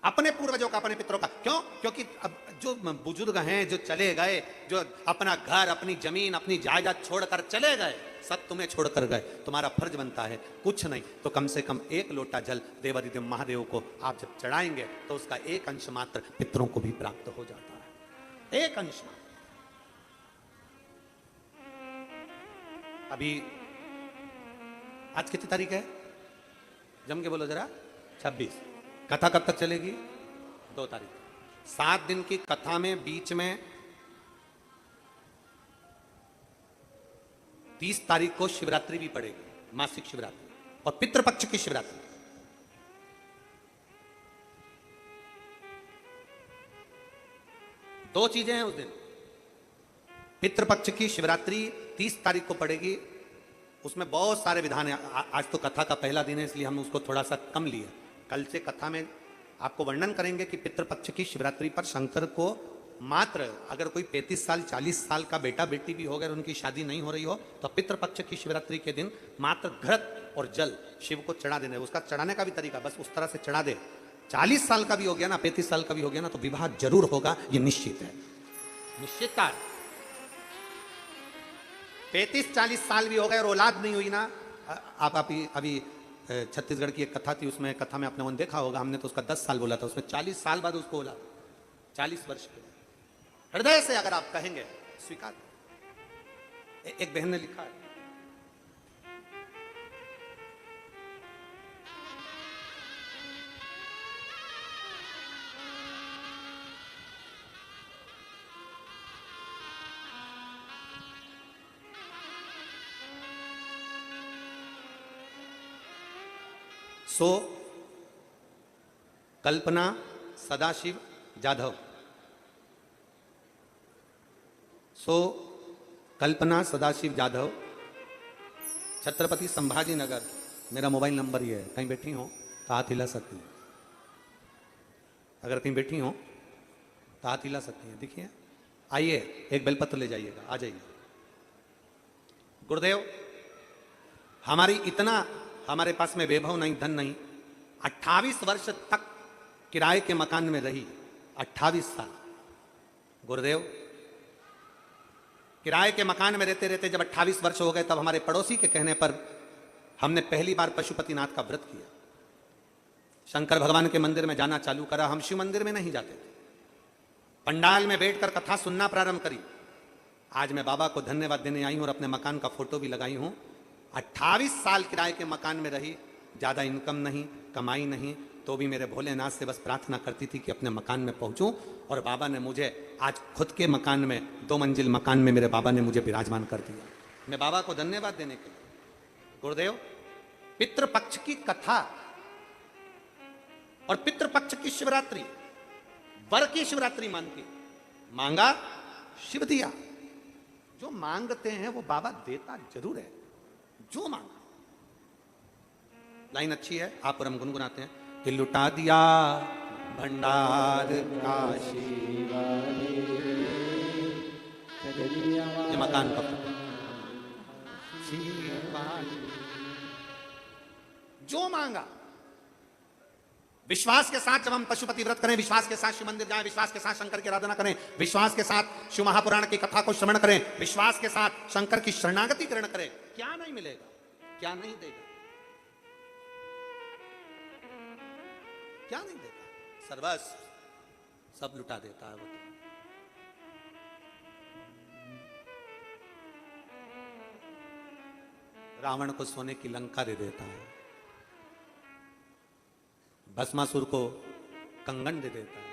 अपने पूर्वजों का, अपने पितरों का। क्यों? क्योंकि अब जो बुजुर्ग हैं, जो चले गए, जो अपना घर, अपनी जमीन, अपनी जायदाद छोड़कर चले गए, सब तुम्हें छोड़कर गए, तुम्हारा फर्ज बनता है कुछ नहीं तो कम से कम 1 लोटा जल देवादिदेव महादेव को आप जब चढ़ाएंगे तो उसका 1 अंश मात्र पितरों को भी प्राप्त हो जाता है। 1 अंश मात्र। अभी आज कितनी तारीख है? जम के बोलो जरा। 26। कथा कब तक चलेगी? 2 तारीख। 7 दिन की कथा में बीच में 30 तारीख को शिवरात्रि भी पड़ेगी, मासिक शिवरात्रि, और पितृपक्ष की शिवरात्रि। दो चीजें हैं उस दिन। पितृपक्ष की शिवरात्रि 30 तारीख को पड़ेगी, उसमें बहुत सारे विधान हैं। आज तो कथा का पहला दिन है इसलिए हम उसको थोड़ा सा कम लिए। कल से कथा में आपको वर्णन करेंगे कि पितृपक्ष की शिवरात्रि पर शंकर को मात्र अगर कोई 35 साल 40 साल का बेटा बेटी भी हो गए और उनकी शादी नहीं हो रही हो तो पितृपक्ष की शिवरात्रि के दिन मात्र घृत और जल शिव को चढ़ा देना है। उसका चढ़ाने का भी तरीका बस उस तरह से चढ़ा दे। 40 साल का भी हो गया ना, 35 साल का भी हो गया ना, तो विवाह जरूर होगा, ये निश्चित है, निश्चितता। 35-40 साल भी हो गए और औलाद नहीं हुई ना, आप अभी छत्तीसगढ़ की एक कथा थी, उसमें कथा में आपने देखा होगा, हमने तो उसका 10 साल बोला था, उसमें 40 साल बाद उसको बोला, 40 वर्ष के। हृदय से अगर आप कहेंगे स्वीकार। एक बहन ने लिखा है, सो कल्पना सदाशिव जाधव, सो कल्पना सदाशिव जाधव, छत्रपति संभाजी नगर। मेरा मोबाइल नंबर ये है, कहीं बैठी हो तो हाथ हिला सकती हैं, अगर कहीं बैठी हो तो हाथ हिला सकती हैं। देखिए, आइए एक बेलपत्र ले जाइएगा, आ जाइए। गुरुदेव, हमारे पास में वैभव नहीं, धन नहीं, 28 वर्ष तक किराए के मकान में रही, 28 साल। गुरुदेव, किराए के मकान में रहते रहते जब 28 वर्ष हो गए तब हमारे पड़ोसी के कहने पर हमने पहली बार पशुपतिनाथ का व्रत किया। शंकर भगवान के मंदिर में जाना चालू करा। हम शिव मंदिर में नहीं जाते थे, पंडाल में बैठकर कथा सुनना प्रारंभ करी। आज मैं बाबा को धन्यवाद देने आई हूं और अपने मकान का फोटो भी लगाई हूं 28 साल किराए के मकान में रही, ज़्यादा इनकम नहीं, कमाई नहीं, तो भी मेरे भोलेनाथ से बस प्रार्थना करती थी कि अपने मकान में पहुंचूं। और बाबा ने मुझे आज खुद के मकान में, 2 मंजिल मकान में मेरे बाबा ने मुझे विराजमान कर दिया। मैं बाबा को धन्यवाद देने के लिए, गुरुदेव, पितृपक्ष की कथा और पितृपक्ष की शिवरात्रि, वर की शिवरात्रि मान के मांगा, शिव दिया। जो मांगते हैं वो बाबा देता जरूर है, जो मांगा। लाइन अच्छी है, आप और हम गुनगुनाते हैं कि लुटा दिया भंडार काशी, ये मकान का जो मांगा। विश्वास के साथ जब हम पशुपति व्रत करें, विश्वास के साथ शिव मंदिर जाएं, विश्वास के साथ शंकर की आराधना करें, विश्वास के साथ शिव महापुराण की कथा को श्रवण करें, विश्वास के साथ शंकर की शरणागति ग्रहण करें, क्या नहीं मिलेगा, क्या नहीं देगा, क्या नहीं देता, सर्वस्व सब लुटा देता है वो। रावण को सोने की लंका दे देता है, भस्मासुर को कंगन दे देता है।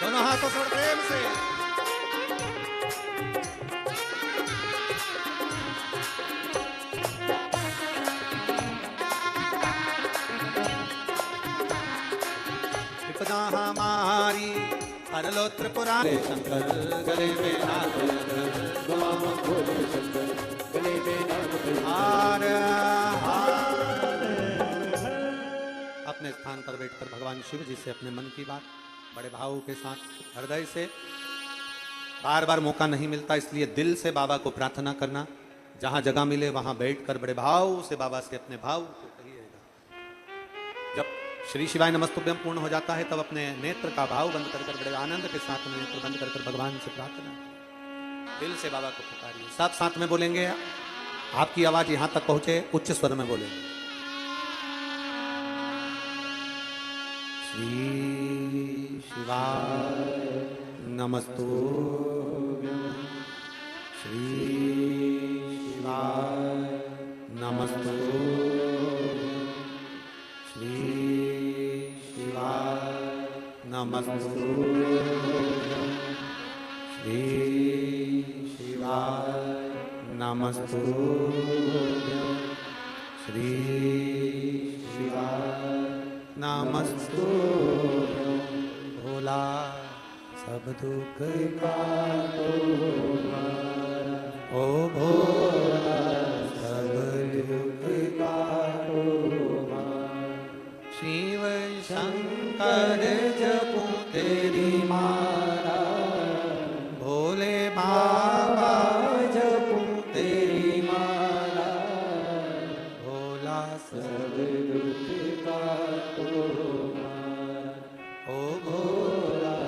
दोनों हाथों से प्रेम से विपदा हमारी हर लो त्रिपुरारी, शंकर गले में हार, गले में हार हार। अपने स्थान पर बैठकर भगवान शिव जी से अपने मन की बात बड़े भाव के साथ, हृदय से, बार बार मौका नहीं मिलता, इसलिए दिल से बाबा को प्रार्थना करना। जहां जगह मिले वहां बैठकर बड़े भाव से बाबा से अपने भाव को कहिएगा। जब श्री शिवाय नमस्तुभ्यम पूर्ण हो जाता है तब अपने नेत्र का भाव बंद कर बड़े आनंद के साथ नेत्र बंद कर भगवान से प्रार्थना, दिल से बाबा को पुकारिए। सब साथ में बोलेंगे, आपकी आवाज यहां तक पहुंचे, उच्च स्वर में बोलेंगे। श्री शिवाय नमस्तुभ्यं, श्री शिवाय नमस्तुभ्यं, श्री शिवाय नमस्तुभ्यं, श्री शिवाय नमस्तुभ्यं, श्री शिवाय नमस्तुभ्यं। भोला सब दुख काटो हमारा, ओ भोला सब दुख काटो हमारा। शिव शंकर जपो तेरी माला, भोले बाबा जपो तेरी माला, भोला सब दुख काटो हमारा, ओ भोला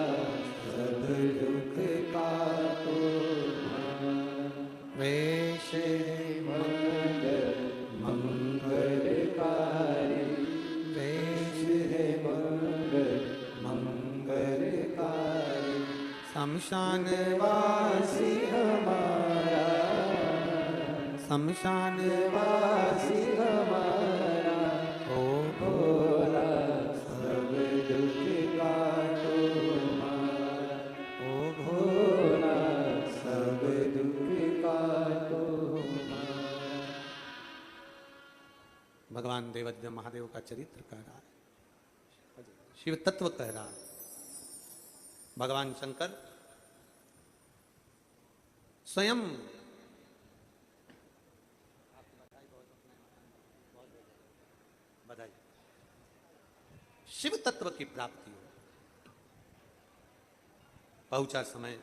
सब दुख काटो हमारा। वेश मंगल मंगलकारी, वेश है मंगल मंगलकारी, शमशान वासी हमारा, शमशान वासी हमारा, ओ भोला सब दुख काटो हमारा, ओ भोला सब दुख काटो हमारा। भगवान देवज्ञ महादेव का चरित्र कह रहा है, शिव तत्व कह रहा है। भगवान शंकर स्वयं बधाई, शिव तत्व की प्राप्ति हो। पहुंचा समय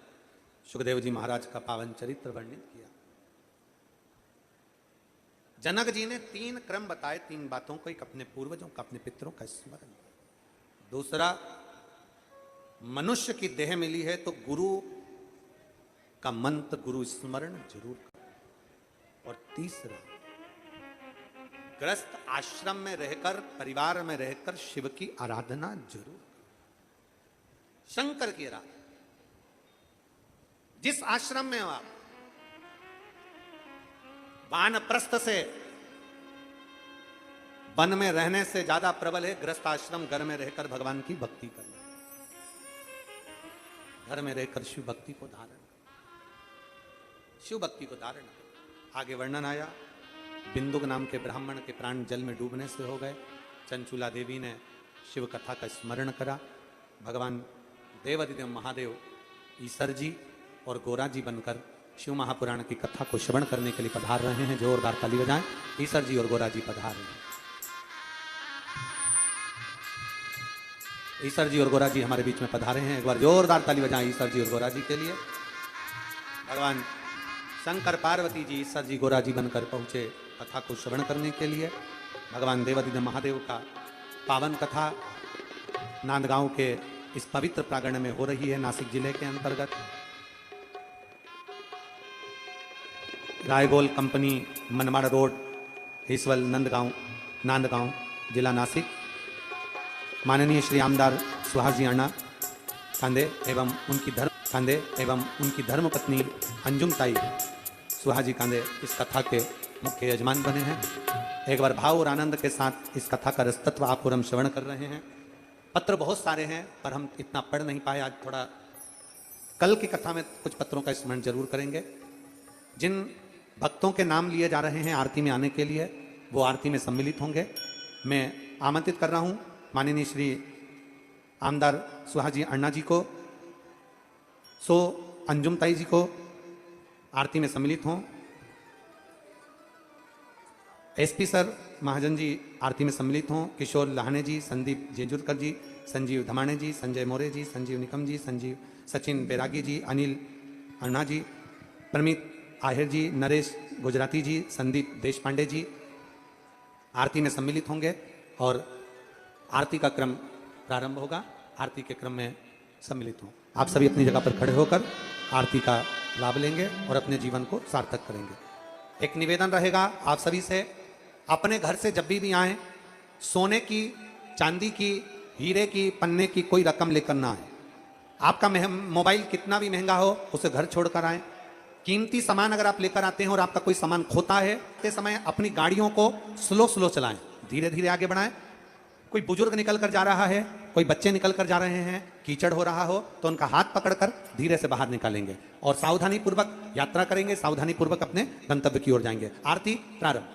सुखदेव जी महाराज का पावन चरित्र वर्णित किया। जनक जी ने 3 क्रम बताए, 3 बातों को, एक अपने पूर्वजों का, अपने पितरों का स्मरण, दूसरा मनुष्य की देह मिली है तो गुरु का मंत्र, गुरु स्मरण जरूर करो, और तीसरा ग्रस्त आश्रम में रहकर, परिवार में रहकर शिव की आराधना जरूर करो, शंकर की आराधना। जिस आश्रम में हो आप, वानप्रस्थ से, वन में रहने से ज्यादा प्रबल है ग्रस्त आश्रम, घर में रहकर भगवान की भक्ति करना, घर में रहकर शिव भक्ति को धारण, शिव भक्ति को धारण। आगे वर्णन आया, बिंदुक नाम के ब्राह्मण के प्राण जल में डूबने से हो गए, चंचुला देवी ने शिव कथा का स्मरण करा, भगवान देवादिदेव महादेव ईसर जी और गोरा जी बनकर शिव महापुराण की कथा को श्रवण करने के लिए पधार रहे हैं। जोरदार ताली बजाएं, ईसर जी और गोरा जी पधार रहे हैं। ईसर जी और गोरा जी हमारे बीच में पधारे हैं, एक बार जोरदार ताली बजाएं ईसर जी और गोरा जी के लिए। भगवान शंकर पार्वती जी ईसर जी गोरा जी बनकर पहुंचे कथा को श्रवण करने के लिए। भगवान देवादिदेव महादेव का पावन कथा नांदगांव के इस पवित्र प्रांगण में हो रही है, नासिक जिले के अंतर्गत। रायगोल कंपनी, मनमाड़ रोड, हिसवल, नांदगांव जिला नासिक। माननीय श्री आमदार सुहास जी अण्णा कांदे एवं उनकी धर्मपत्नी अंजुम ताई सुहास जी कांदे इस कथा के मुख्य यजमान बने हैं। एक बार भाव और आनंद के साथ इस कथा का रसतत्व आपको हम श्रवण कर रहे हैं। पत्र बहुत सारे हैं पर हम इतना पढ़ नहीं पाए, आज थोड़ा कल की कथा में कुछ पत्रों का स्मरण जरूर करेंगे। जिन भक्तों के नाम लिए जा रहे हैं आरती में आने के लिए, वो आरती में सम्मिलित होंगे। मैं आमंत्रित कर रहा हूं माननीय श्री आमदार सुहास जी अण्णा जी को, अंजुम ताई जी को आरती में सम्मिलित हों। एसपी सर महाजन जी आरती में सम्मिलित हों। किशोर लाहने जी, संदीप जेजुरकर जी, संजीव धमाणे जी, संजय मोरे जी, संजीव निकम जी, सचिन बैरागी जी, अनिल अन्ना जी, प्रमित आहिर जी, नरेश गुजराती जी, संदीप देशपांडे जी आरती में सम्मिलित होंगे और आरती का क्रम प्रारंभ होगा। आरती के क्रम में सम्मिलित हों। आप सभी अपनी जगह पर खड़े होकर आरती का लाभ लेंगे और अपने जीवन को सार्थक करेंगे। एक निवेदन रहेगा आप सभी से, अपने घर से जब भी आए, सोने की, चांदी की, हीरे की, पन्ने की कोई रकम लेकर ना आए। आपका मोबाइल कितना भी महंगा हो उसे घर छोड़कर आए। कीमती सामान अगर आप लेकर आते हैं और आपका कोई सामान खोता है, ते समय अपनी गाड़ियों को स्लो चलाएं, धीरे धीरे आगे बढ़ाएं। कोई बुजुर्ग निकल कर जा रहा है, कोई बच्चे निकल कर जा रहे हैं, कीचड़ हो रहा हो तो उनका हाथ पकड़कर धीरे से बाहर निकालेंगे और सावधानी पूर्वक यात्रा करेंगे, सावधानी पूर्वक अपने गंतव्य की ओर जाएंगे। आरती प्रारंभ।